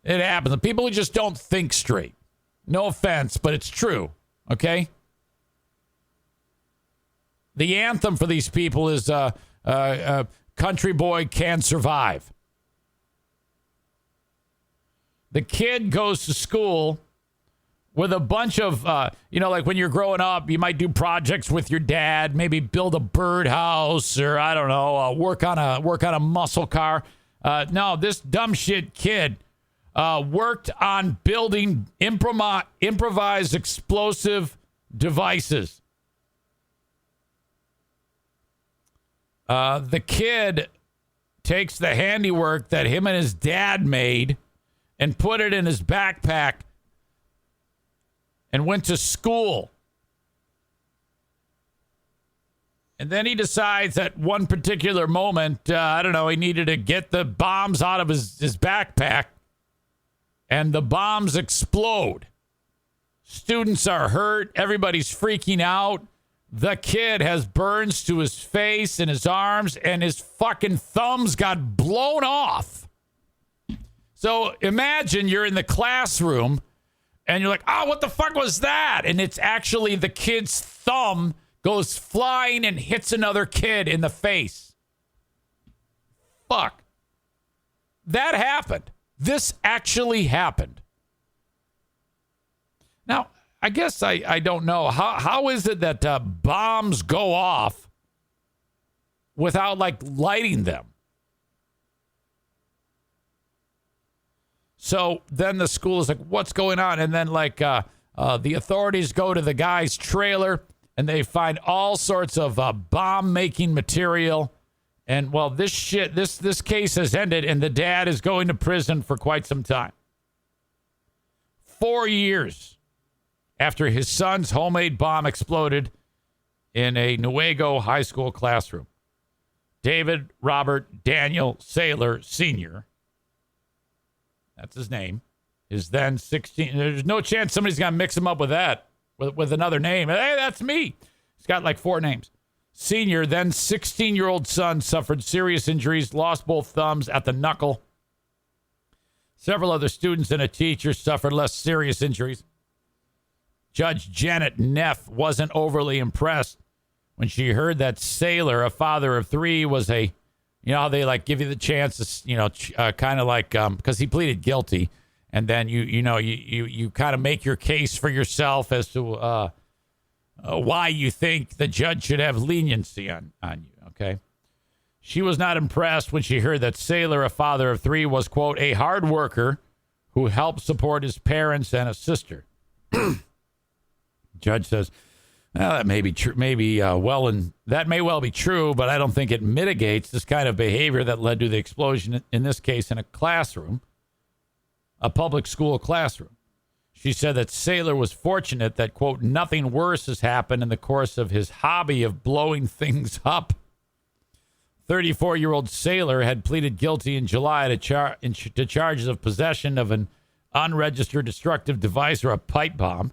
It happens. The people who just don't think straight. No offense, but it's true. Okay? The anthem for these people is Country Boy Can Survive. The kid goes to school with a bunch of, like when you're growing up, you might do projects with your dad, maybe build a birdhouse or, I don't know, work on a muscle car. No, this dumb shit kid worked on building improvised explosive devices. The kid takes the handiwork that him and his dad made and put it in his backpack and went to school. And then he decides at one particular moment, he needed to get the bombs out of his backpack, and the bombs explode. Students are hurt. Everybody's freaking out. The kid has burns to his face and his arms, and his fucking thumbs got blown off. So imagine you're in the classroom, and you're like, oh, what the fuck was that? And it's actually the kid's thumb goes flying and hits another kid in the face. Fuck. That happened. This actually happened. Now, I guess I don't know. How is it that bombs go off without, lighting them? So then the school is like, what's going on? And then, the authorities go to the guy's trailer, and they find all sorts of bomb-making material. And, well, this case has ended, and the dad is going to prison for quite some time. 4 years after his son's homemade bomb exploded in a Nuevo high school classroom. David Robert Daniel Saylor Sr., that's his name, is then 16. There's no chance somebody's going to mix him up with that, with another name. Hey, that's me. He's got 4 names. Senior, then 16-year-old son, suffered serious injuries, lost both thumbs at the knuckle. Several other students and a teacher suffered less serious injuries. Judge Janet Neff wasn't overly impressed when she heard that Saylor, a father of 3, was a, how they give you the chance to, kind of because he pleaded guilty, and then you kind of make your case for yourself as to why you think the judge should have leniency on you, okay? She was not impressed when she heard that Saylor, a father of 3, was, quote, a hard worker who helped support his parents and a sister. Judge says, well, that may be true. That may well be true, but I don't think it mitigates this kind of behavior that led to the explosion, in this case, in a classroom, a public school classroom. She said that Saylor was fortunate that, quote, nothing worse has happened in the course of his hobby of blowing things up. 34-year-old Saylor had pleaded guilty in July to charges of possession of an unregistered destructive device or a pipe bomb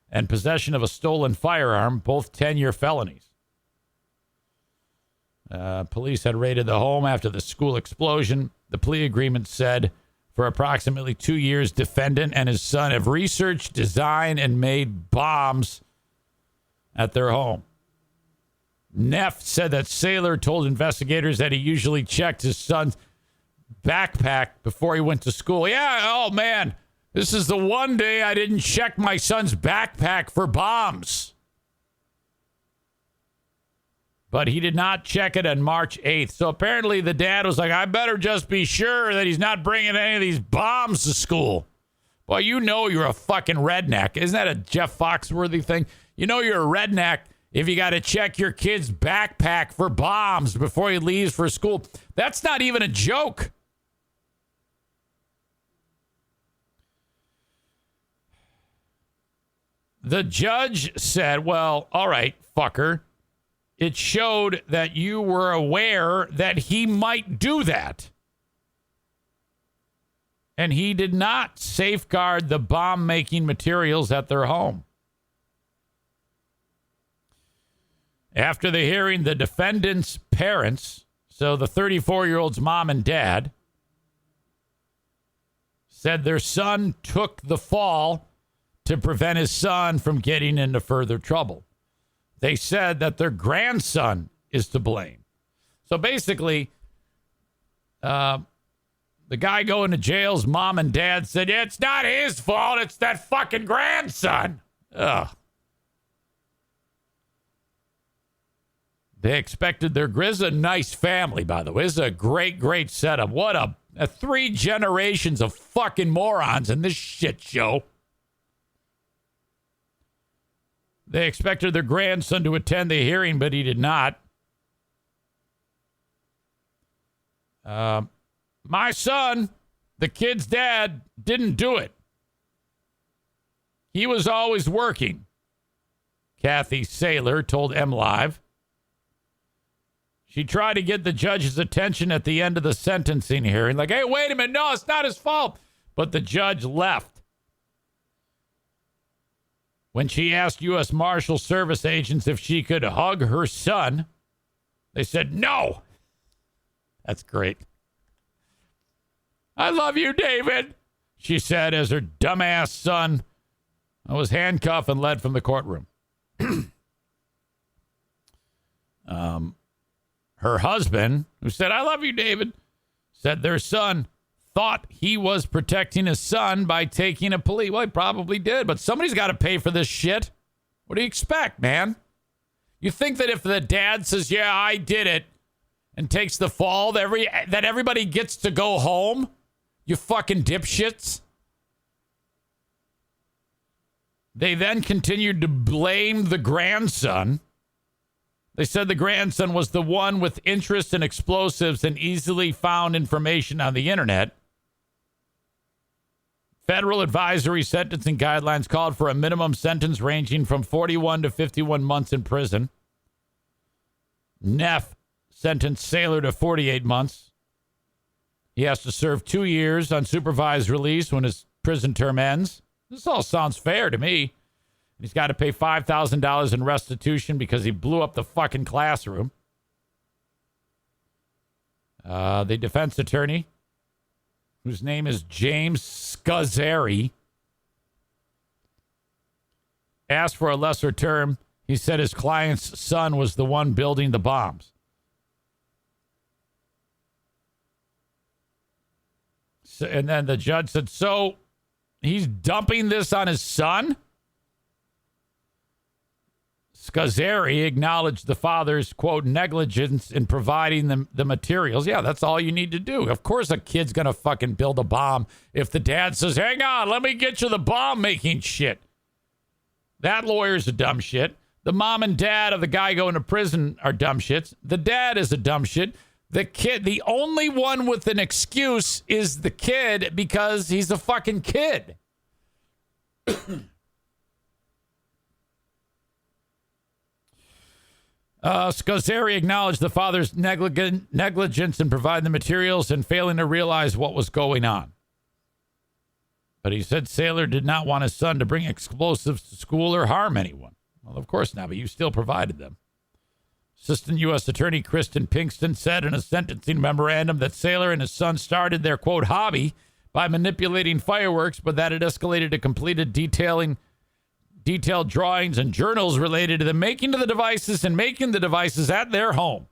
and possession of a stolen firearm, both 10-year felonies. Police had raided the home after the school explosion. The plea agreement said, for approximately 2 years, defendant and his son have researched, designed, and made bombs at their home. Neff said that Saylor told investigators that he usually checked his son's backpack before he went to school. Yeah, oh man, this is the one day I didn't check my son's backpack for bombs. But he did not check it on March 8th. So apparently the dad was like, I better just be sure that he's not bringing any of these bombs to school. Well, you're a fucking redneck. Isn't that a Jeff Foxworthy thing? You're a redneck if you got to check your kid's backpack for bombs before he leaves for school. That's not even a joke. The judge said, well, all right, fucker. It showed that you were aware that he might do that. And he did not safeguard the bomb-making materials at their home. After the hearing, the defendant's parents, so the 34-year-old's mom and dad, said their son took the fall to prevent his son from getting into further trouble. They said that their grandson is to blame. So basically, The guy going to jail's mom and dad said, it's not his fault. It's that fucking grandson. Ugh. They expected their Grizz, a nice family, by the way. This is a great, great setup. What a 3 generations of fucking morons in this shit show. They expected their grandson to attend the hearing, but he did not. My son, the kid's dad, didn't do it. He was always working, Kathy Saylor told MLive. She tried to get the judge's attention at the end of the sentencing hearing. Like, hey, wait a minute. No, it's not his fault. But the judge left. When she asked U.S. Marshal Service agents if she could hug her son, they said no. That's great. I love you, David, she said as her dumbass son was handcuffed and led from the courtroom. Her husband, who said, I love you, David, said their son thought he was protecting his son by taking a plea. Well, he probably did, but somebody's got to pay for this shit. What do you expect, man? You think that if the dad says, yeah, I did it, and takes the fall, that everybody gets to go home? You fucking dipshits. They then continued to blame the grandson. They said the grandson was the one with interest in explosives and easily found information on the internet. Federal advisory sentencing guidelines called for a minimum sentence ranging from 41 to 51 months in prison. Neff sentenced Saylor to 48 months. He has to serve 2 years on supervised release when his prison term ends. This all sounds fair to me. He's got to pay $5,000 in restitution because he blew up the fucking classroom. The defense attorney, whose name is James Scazzeri, asked for a lesser term. He said his client's son was the one building the bombs. So, and then the judge said, so he's dumping this on his son? Scazzeri acknowledged the father's, quote, negligence in providing the materials. Yeah, that's all you need to do. Of course a kid's going to fucking build a bomb if the dad says, hang on, let me get you the bomb-making shit. That lawyer's a dumb shit. The mom and dad of the guy going to prison are dumb shits. The dad is a dumb shit. The kid, the only one with an excuse is the kid because he's a fucking kid. Scazzeri acknowledged the father's negligence in providing the materials and failing to realize what was going on. But he said Saylor did not want his son to bring explosives to school or harm anyone. Well, of course not, but you still provided them. Assistant U.S. Attorney Kristen Pinkston said in a sentencing memorandum that Saylor and his son started their, quote, hobby by manipulating fireworks, but that it escalated to completed detailed drawings and journals related to the making of the devices and making the devices at their home.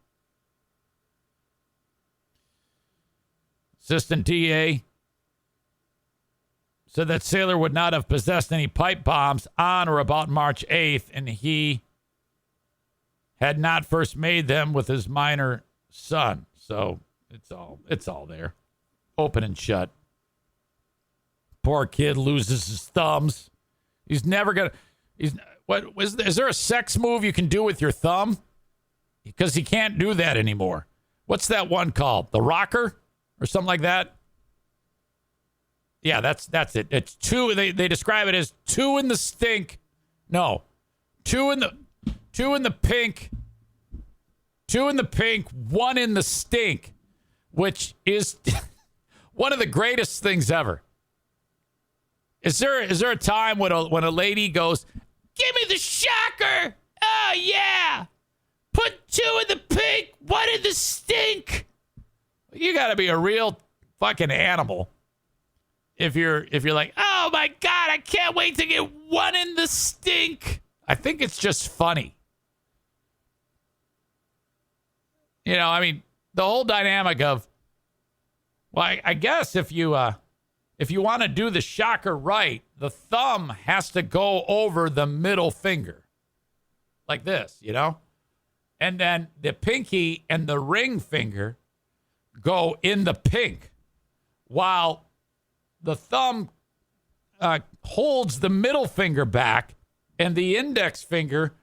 Assistant DA said that Saylor would not have possessed any pipe bombs on or about March 8th, and he had not first made them with his minor son. So it's all there. Open and shut. Poor kid loses his thumbs. He's never going to... Is there a sex move you can do with your thumb? Because he can't do that anymore. What's that one called? The rocker? Or something like that? Yeah, that's it. It's two. They describe it as 2 in the stink. No. 2 in the pink. 2 in the pink, 1 in the stink. Which is one of the greatest things ever. Is there a time when a lady goes, give me the shocker? Oh yeah. Put 2 in the pink, 1 in the stink. You got to be a real fucking animal if you're like, oh my God, I can't wait to get 1 in the stink. I think it's just funny. You know, I mean, the whole dynamic of Well, I guess if you want to do the shocker right, the thumb has to go over the middle finger. Like this, you know? And then the pinky and the ring finger go in the pink, while the thumb holds the middle finger back and the index finger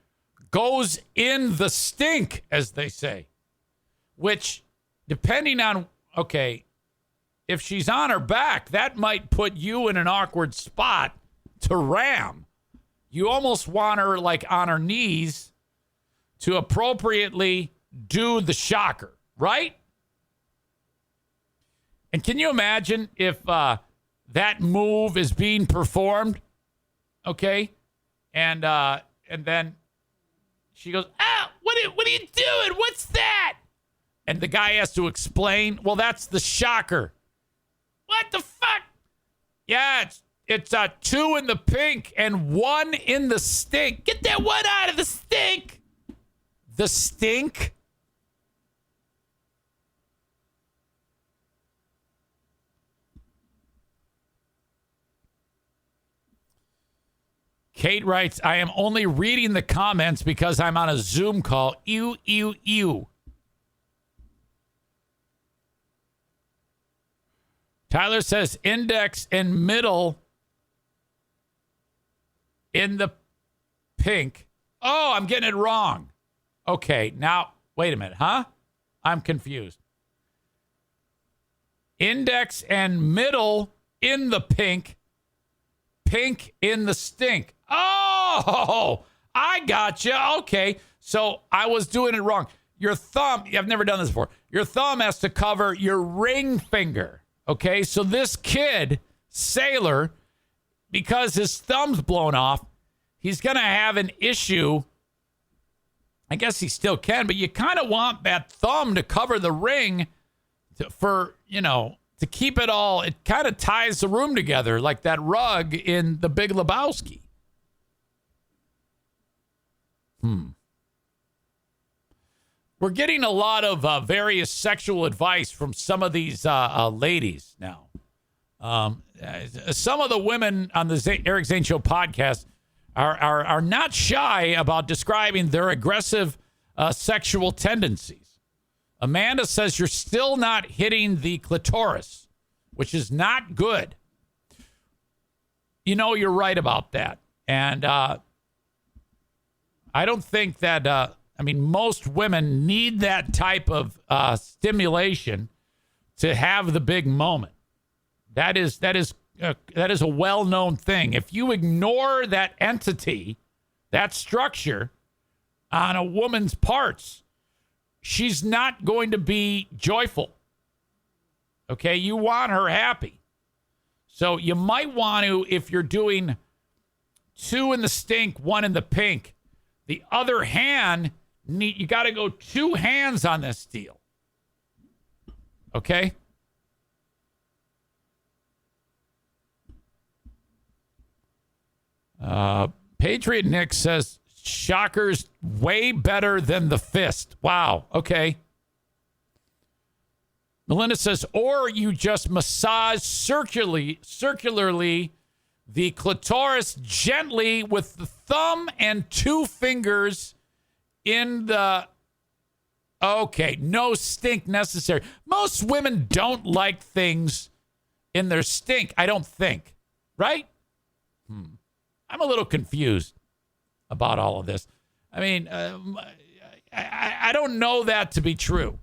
goes in the stink, as they say. Which, depending on, okay, if she's on her back, that might put you in an awkward spot to ram. You almost want her like on her knees to appropriately do the shocker, right? And can you imagine if that move is being performed, okay? And then she goes, what are you doing? What's that? And the guy has to explain, well, that's the shocker. What the fuck? Yeah, it's 2 in the pink and 1 in the stink. Get that 1 out of the stink. The stink? Kate writes, I am only reading the comments because I'm on a Zoom call. Ew. Tyler says index and middle in the pink. Oh, I'm getting it wrong. Okay, now, wait a minute, huh? I'm confused. Index and middle in the pink, pink in the stink. Oh, I gotcha. Okay, so I was doing it wrong. Your thumb, I've never done this before. Your thumb has to cover your ring finger. Okay, so this kid, Sailor, because his thumb's blown off, he's going to have an issue. I guess he still can, but you kind of want that thumb to cover the ring to keep it all. It kind of ties the room together like that rug in The Big Lebowski. We're getting a lot of various sexual advice from some of these ladies now. Some of the women on the Eric Zane Show podcast are not shy about describing their aggressive sexual tendencies. Amanda says you're still not hitting the clitoris, which is not good. You know, you're right about that. And I don't think that... most women need that type of stimulation to have the big moment. That is a well-known thing. If you ignore that entity, that structure on a woman's parts, she's not going to be joyful. Okay, you want her happy. So you might want to, if you're doing 2 in the stink, 1 in the pink, the other hand, you got to go 2 hands on this deal. Okay? Patriot Nick says, shockers way better than the fist. Wow. Okay. Melinda says, or you just massage circularly the clitoris gently with the thumb and 2 fingers in the... Okay, no stink necessary. Most women don't like things in their stink, I don't think. Right? I'm a little confused about all of this. I mean, I don't know that to be true.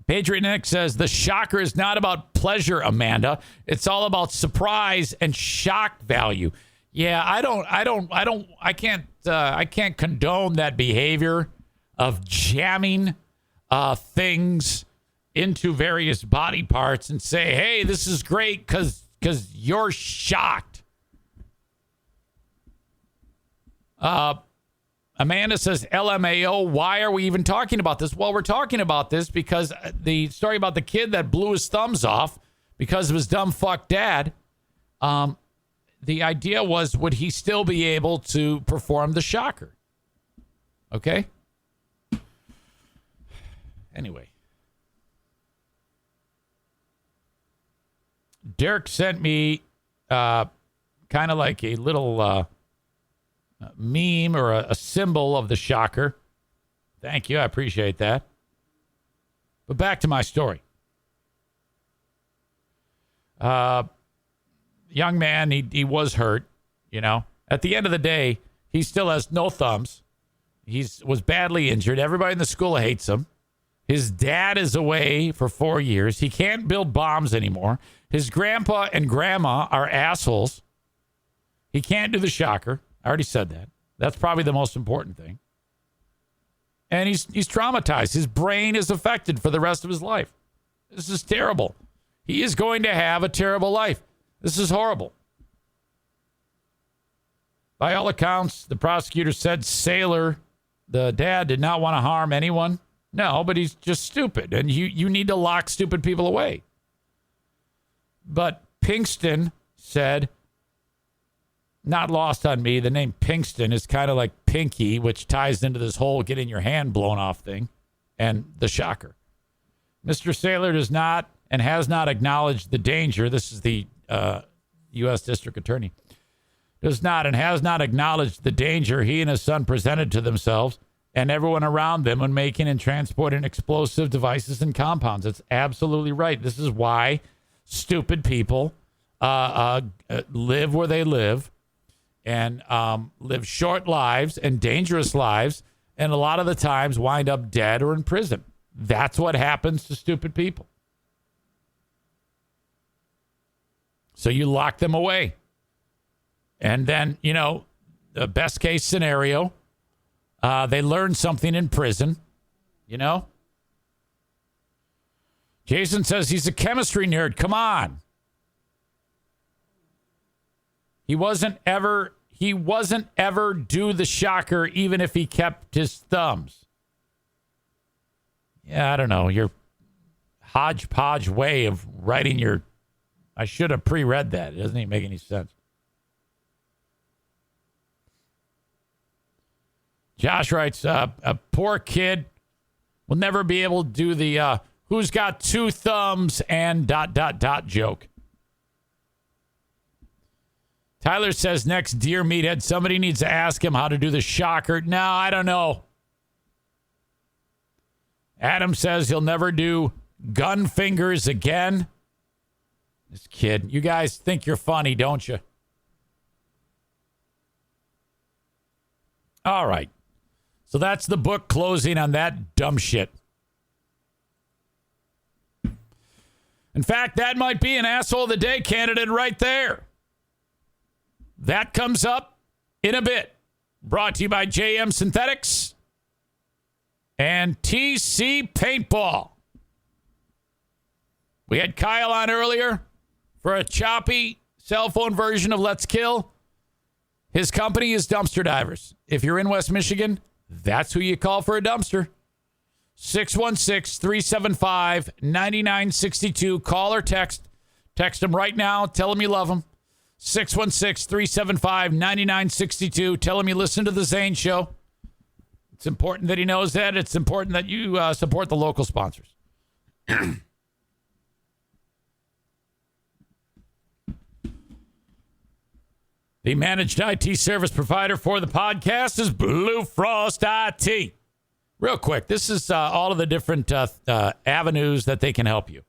Patriot Nick says the shocker is not about pleasure, Amanda. It's all about surprise and shock value. Yeah, I can't condone that behavior of jamming things into various body parts and say, hey, this is great because you're shocked. Amanda says, LMAO, why are we even talking about this? Well, we're talking about this because the story about the kid that blew his thumbs off because of his dumb fuck dad, the idea was, would he still be able to perform the shocker? Okay? Anyway. Derek sent me kind of like a little meme or a symbol of the shocker. Thank you. I appreciate that. But back to my story. Young man, he was hurt, you know. At the end of the day, he still has no thumbs. He was badly injured. Everybody in the school hates him. His dad is away for 4 years. He can't build bombs anymore. His grandpa and grandma are assholes. He can't do the shocker. I already said that. That's probably the most important thing. And he's traumatized. His brain is affected for the rest of his life. This is terrible. He is going to have a terrible life. This is horrible. By all accounts, the prosecutor said Sailor, the dad, did not want to harm anyone. No, but he's just stupid. And you need to lock stupid people away. But Pinkston said, not lost on me, the name Pinkston is kind of like Pinky, which ties into this whole getting your hand blown off thing and the shocker. Mr. Sailor does not and has not acknowledged the danger. This is the U.S. District Attorney. Does not and has not acknowledged the danger he and his son presented to themselves and everyone around them when making and transporting explosive devices and compounds. That's absolutely right. This is why stupid people live where they live and live short lives and dangerous lives, and a lot of the times wind up dead or in prison. That's what happens to stupid people. So you lock them away. And then, you know, the best case scenario, they learn something in prison, you know? Jason says he's a chemistry nerd. Come on. He wasn't ever do the shocker, even if he kept his thumbs. Yeah, I don't know. Your hodgepodge way of writing your... I should have pre-read that. It doesn't even make any sense. Josh writes, a poor kid will never be able to do the who's got two thumbs and ... joke. Tyler says, next Dear Meathead, somebody needs to ask him how to do the shocker. No, I don't know. Adam says he'll never do gun fingers again. This kid, you guys think you're funny, don't you? All right. So that's the book closing on that dumb shit. In fact, that might be an asshole of the day candidate right there. That comes up in a bit. Brought to you by JM Synthetics and TC Paintball. We had Kyle on earlier for a choppy cell phone version of Let's Kill. His company is Dumpster Divers. If you're in West Michigan, that's who you call for a dumpster. 616-375-9962. Call or text. Text them right now. Tell them you love them. 616-375-9962. Tell him you listen to the Zane Show. It's important that he knows that. It's important that you support the local sponsors. The managed IT service provider for the podcast is Blue Frost IT. Real quick, this is all of the different avenues that they can help you.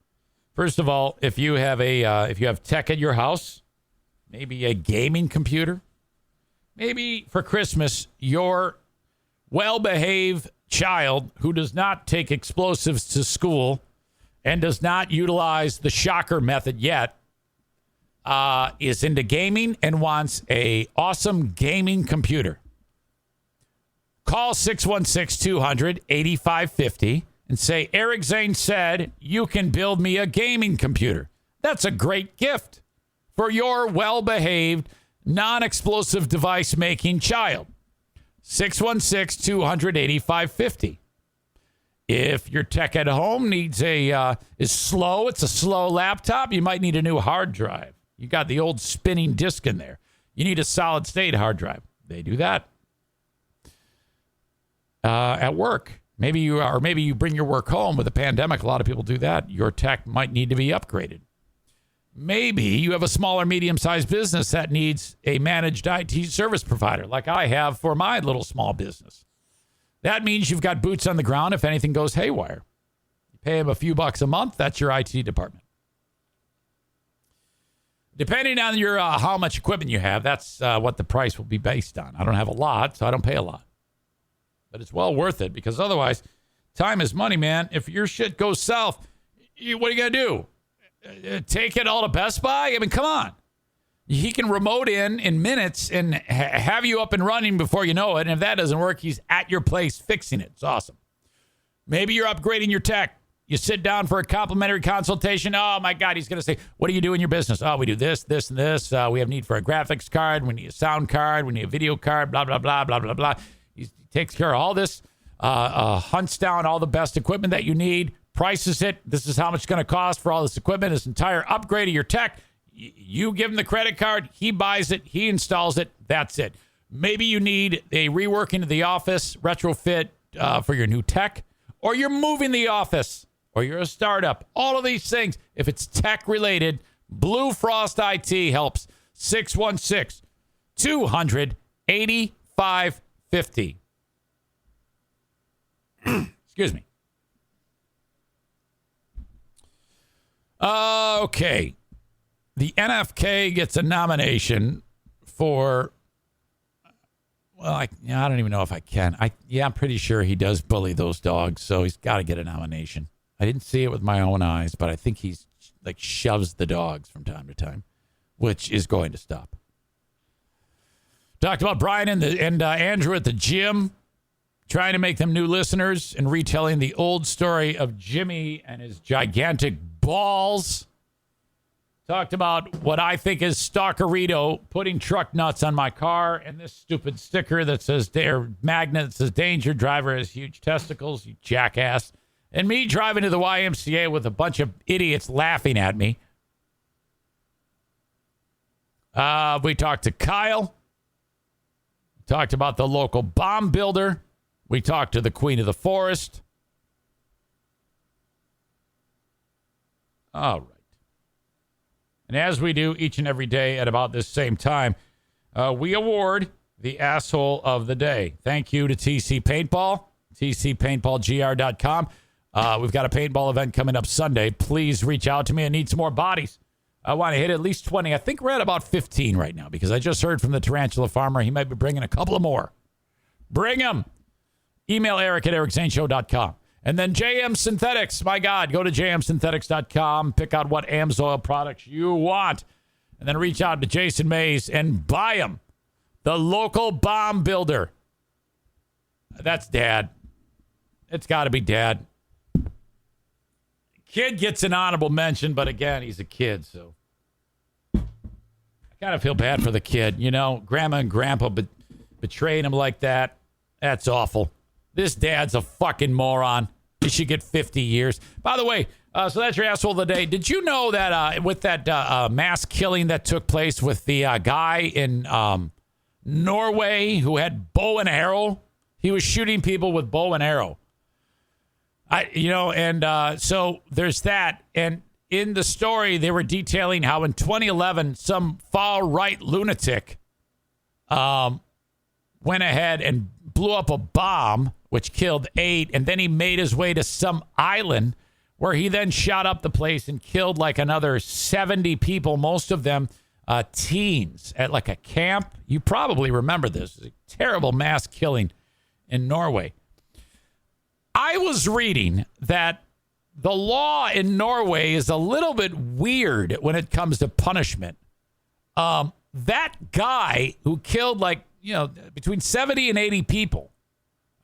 First of all, if you have tech at your house, maybe a gaming computer, maybe for Christmas, your well-behaved child who does not take explosives to school and does not utilize the shocker method yet, is into gaming and wants a awesome gaming computer. Call 616-200-8550 and say, Eric Zane said you can build me a gaming computer. That's a great gift for your well-behaved, non-explosive device-making child. 616-200-8550. If your tech at home is slow, it's a slow laptop, you might need a new hard drive. You got the old spinning disk in there. You need a solid-state hard drive. They do that. At work, Maybe you bring your work home. With the pandemic, a lot of people do that. Your tech might need to be upgraded. Maybe you have a small or medium-sized business that needs a managed IT service provider, like I have for my little small business. That means you've got boots on the ground if anything goes haywire. You pay them a few bucks a month, that's your IT department. Depending on your how much equipment you have, that's what the price will be based on. I don't have a lot, so I don't pay a lot. But it's well worth it, because otherwise, time is money, man. If your shit goes south, what are you going to do? Take it all to Best Buy? I mean, come on. He can remote in minutes and have you up and running before you know it. And if that doesn't work, he's at your place fixing it. It's awesome. Maybe you're upgrading your tech. You sit down for a complimentary consultation. Oh, my God, he's going to say, what do you do in your business? Oh, we do this, this, and this. We have need for a graphics card. We need a sound card. We need a video card, blah, blah, blah, blah, blah, blah. He takes care of all this, hunts down all the best equipment that you need, prices it. This is how much it's going to cost for all this equipment, this entire upgrade of your tech. You give him the credit card. He buys it. He installs it. That's it. Maybe you need a reworking of the office, retrofit for your new tech, or you're moving the office, or you're a startup. All of these things, if it's tech-related, Blue Frost IT helps. 616-200-8550. Excuse me. Okay. The NFK gets a nomination for, well, I don't even know if I can. I'm pretty sure he does bully those dogs, so he's got to get a nomination. I didn't see it with my own eyes, but I think he's like shoves the dogs from time to time, which is going to stop. Talked about Brian and Andrew at the gym, trying to make them new listeners and retelling the old story of Jimmy and his gigantic balls. Talked about what I think is Stalkerito putting truck nuts on my car and this stupid sticker that says, magnet that says, danger, driver has huge testicles, you jackass. And me driving to the YMCA with a bunch of idiots laughing at me. We talked to Kyle. Talked about the local bomb builder. We talked to the Queen of the Forest. All right. And as we do each and every day at about this same time, we award the Asshole of the Day. Thank you to TC Paintball, tcpaintballgr.com. We've got a paintball event coming up Sunday. Please reach out to me. I need some more bodies. I want to hit at least 20. I think we're at about 15 right now because I just heard from the tarantula farmer. He might be bringing a couple of more. Bring them. Email Eric at ericzaneshow.com. And then JM Synthetics. My God, go to jmsynthetics.com. Pick out what AMSOIL products you want. And then reach out to Jason Mays and buy them. The local bomb builder. That's Dad. It's got to be Dad. Kid gets an honorable mention, but again, he's a kid, so I kind of feel bad for the kid. You know, Grandma and Grandpa betraying him like that. That's awful. This dad's a fucking moron. He should get 50 years. By the way, so that's your asshole of the day. Did you know that with that mass killing that took place with the guy in Norway who had bow and arrow? He was shooting people with bow and arrow. So there's that. And in the story, they were detailing how in 2011, some far-right lunatic went ahead and blew up a bomb, which killed 8. And then he made his way to some island where he then shot up the place and killed like another 70 people, most of them teens, at like a camp. You probably remember this. It was a terrible mass killing in Norway. I was reading that the law in Norway is a little bit weird when it comes to punishment. That guy who killed between 70 and 80 people,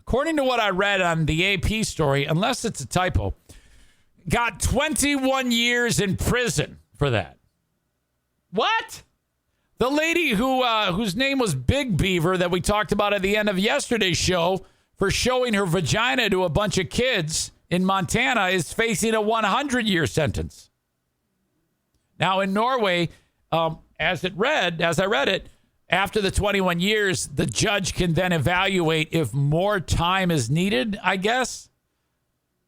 according to what I read on the AP story, unless it's a typo, got 21 years in prison for that. What? The lady whose name was Big Beaver that we talked about at the end of yesterday's show for showing her vagina to a bunch of kids in Montana is facing a 100-year sentence. Now in Norway, as I read it, after the 21 years, the judge can then evaluate if more time is needed, I guess,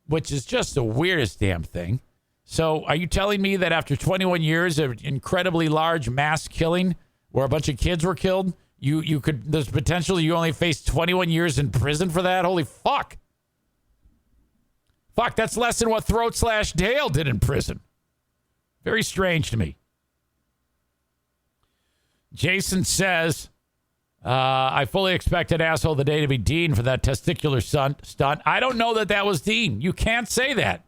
which is just the weirdest damn thing. So are you telling me that after 21 years of incredibly large mass killing where a bunch of kids were killed, you could, there's potential you only face 21 years in prison for that? Holy fuck. Fuck, that's less than what Throat/Dale did in prison. Very strange to me. Jason says, I fully expected asshole of the day to be Dean for that testicular stunt. I don't know that was Dean. You can't say that.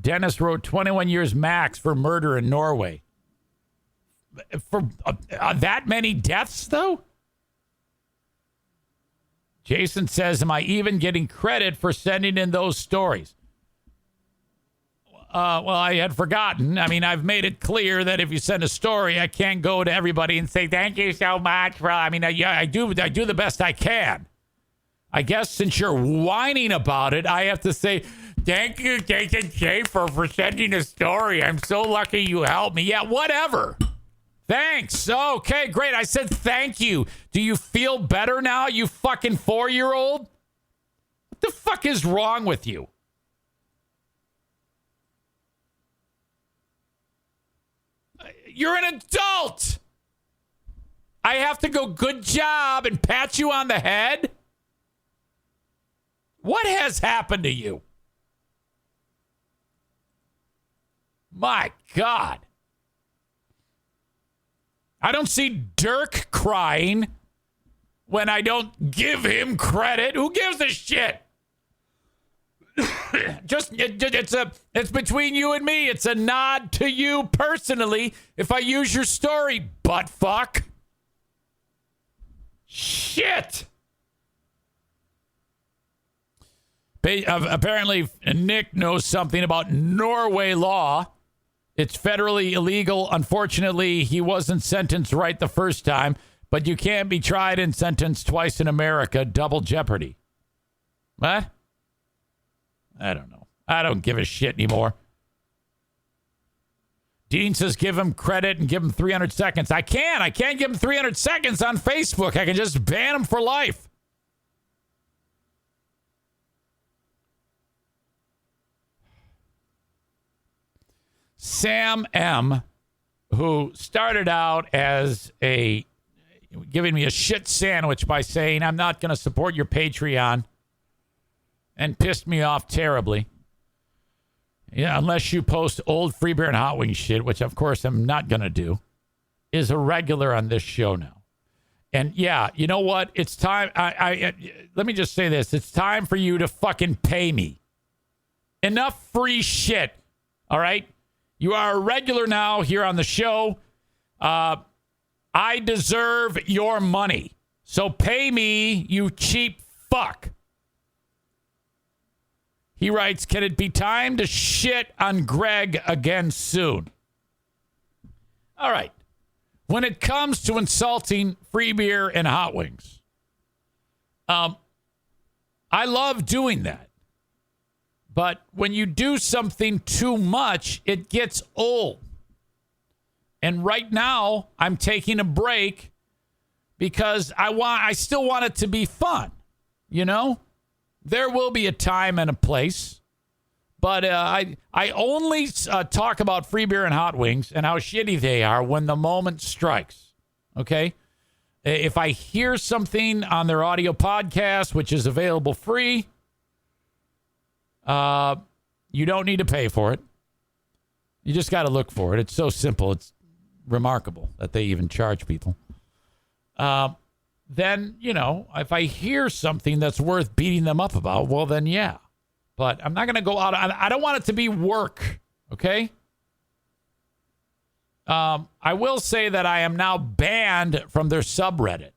Dennis wrote 21 years max for murder in Norway. For that many deaths, though? Jason says, am I even getting credit for sending in those stories? Well, I had forgotten. I mean, I've made it clear that if you send a story, I can't go to everybody and say, thank you so much. I do the best I can. I guess since you're whining about it, I have to say, thank you, Jason Schaefer, for sending a story. I'm so lucky you helped me. Yeah, whatever. Thanks. Okay, great. I said thank you. Do you feel better now, you fucking 4-year-old? What the fuck is wrong with you? You're an adult. I have to go, good job, and pat you on the head? What has happened to you? My God. I don't see Dirk crying when I don't give him credit. Who gives a shit? It's between you and me. It's a nod to you personally if I use your story, butt fuck. Shit. Apparently, Nick knows something about Norway law. It's federally illegal. Unfortunately, he wasn't sentenced right the first time, but you can't be tried and sentenced twice in America. Double jeopardy. What? I don't know. I don't give a shit anymore. Dean says give him credit and give him 300 seconds. I can't give him 300 seconds on Facebook. I can just ban him for life. Sam M., who started out as giving me a shit sandwich by saying, I'm not going to support your Patreon, and pissed me off terribly. Yeah, unless you post old free beer and hot wings shit, which of course I'm not going to do, is a regular on this show now. And yeah, you know what? It's time. Let me just say this. It's time for you to fucking pay me. Enough free shit. All right? You are a regular now here on the show. I deserve your money. So pay me, you cheap fuck. He writes, can it be time to shit on Greg again soon? All right. When it comes to insulting free beer and hot wings, I love doing that. But when you do something too much, it gets old. And right now, I'm taking a break because I still want it to be fun. You know? There will be a time and a place. But I only talk about free beer and hot wings and how shitty they are when the moment strikes. Okay? If I hear something on their audio podcast, which is available free, you don't need to pay for it. You just got to look for it. It's so simple. It's remarkable that they even charge people. Then, you know, if I hear something that's worth beating them up about, well, then yeah. But I'm not going to go out. I don't want it to be work, okay? I will say that I am now banned from their subreddit,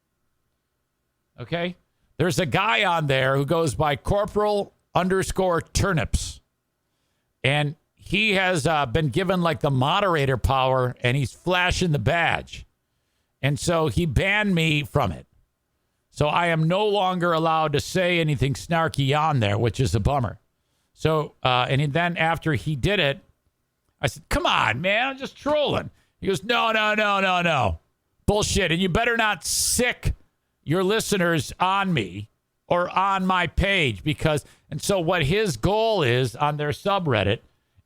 okay? There's a guy on there who goes by Corporal_turnips. And he has been given like the moderator power, and he's flashing the badge. And so he banned me from it. So I am no longer allowed to say anything snarky on there, which is a bummer. So, and then after he did it, I said, come on, man, I'm just trolling. He goes, no. Bullshit. And you better not sick your listeners on me or on my page and so what his goal is on their subreddit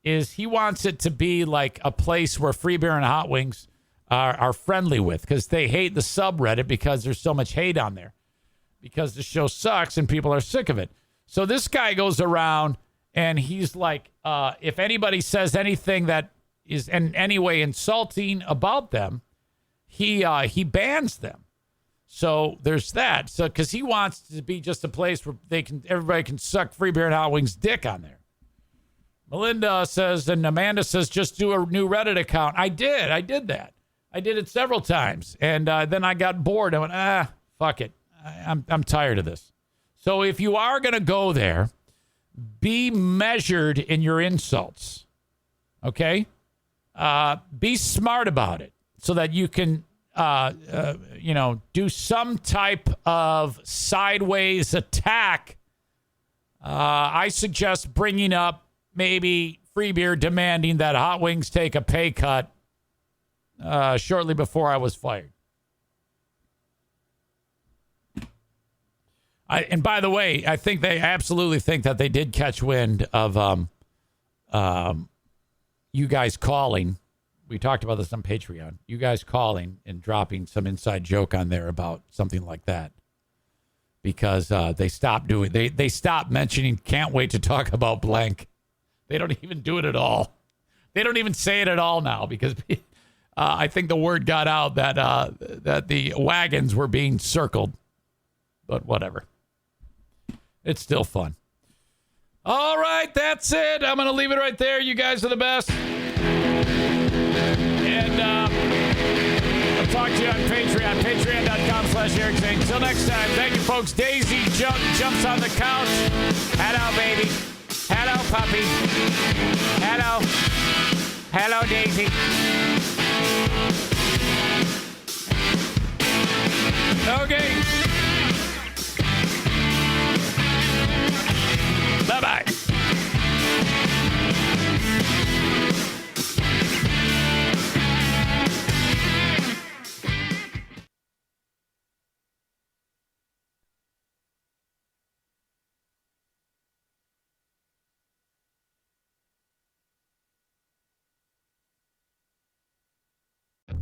is he wants it to be like a place where free beer and hot wings are friendly with, because they hate the subreddit because there's so much hate on there because the show sucks and people are sick of it. So this guy goes around and he's like, if anybody says anything that is in any way insulting about them, he bans them. So there's that. So because he wants to be just a place where everybody can suck free beer and hot wings dick on there. Melinda says, and Amanda says, just do a new Reddit account. I did that. I did it several times. And then I got bored. I went, fuck it. I'm tired of this. So if you are going to go there, be measured in your insults. Okay? Be smart about it so that you can, do some type of sideways attack. I suggest bringing up maybe free beer demanding that hot wings take a pay cut shortly before I was fired. And by the way, I think they absolutely think that they did catch wind of you guys calling. We talked about this on Patreon. You guys calling and dropping some inside joke on there about something like that. Because they stopped they stopped mentioning can't wait to talk about blank. They don't even do it at all. They don't even say it at all now because I think the word got out that the wagons were being circled. But whatever. It's still fun. All right, that's it. I'm going to leave it right there. You guys are the best. And I'll talk to you on Patreon. Patreon.com/Eric Zane. Until next time, thank you, folks. Daisy jumps on the couch. Hello, baby. Hello, puppy. Hello. Hello, Daisy. Okay. Bye-bye.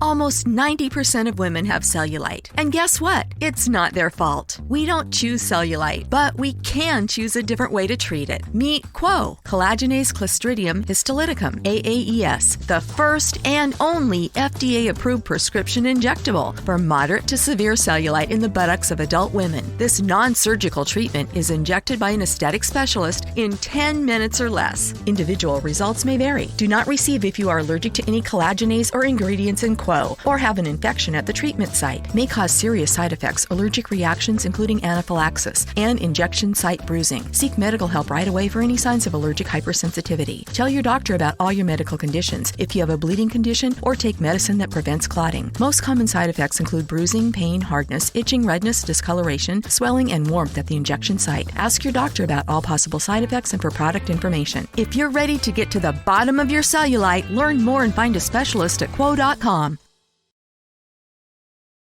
Almost 90% of women have cellulite. And guess what? It's not their fault. We don't choose cellulite, but we can choose a different way to treat it. Meet Quo, collagenase Clostridium histolyticum, AAES, the first and only FDA-approved prescription injectable for moderate to severe cellulite in the buttocks of adult women. This non-surgical treatment is injected by an aesthetic specialist in 10 minutes or less. Individual results may vary. Do not receive if you are allergic to any collagenase or ingredients in Quo or have an infection at the treatment site. May cause serious side effects, allergic reactions including anaphylaxis, and injection site bruising. Seek medical help right away for any signs of allergic hypersensitivity. Tell your doctor about all your medical conditions if you have a bleeding condition or take medicine that prevents clotting. Most common side effects include bruising, pain, hardness, itching, redness, discoloration, swelling, and warmth at the injection site. Ask your doctor about all possible side effects and for product information. If you're ready to get to the bottom of your cellulite, learn more and find a specialist at Quo.com.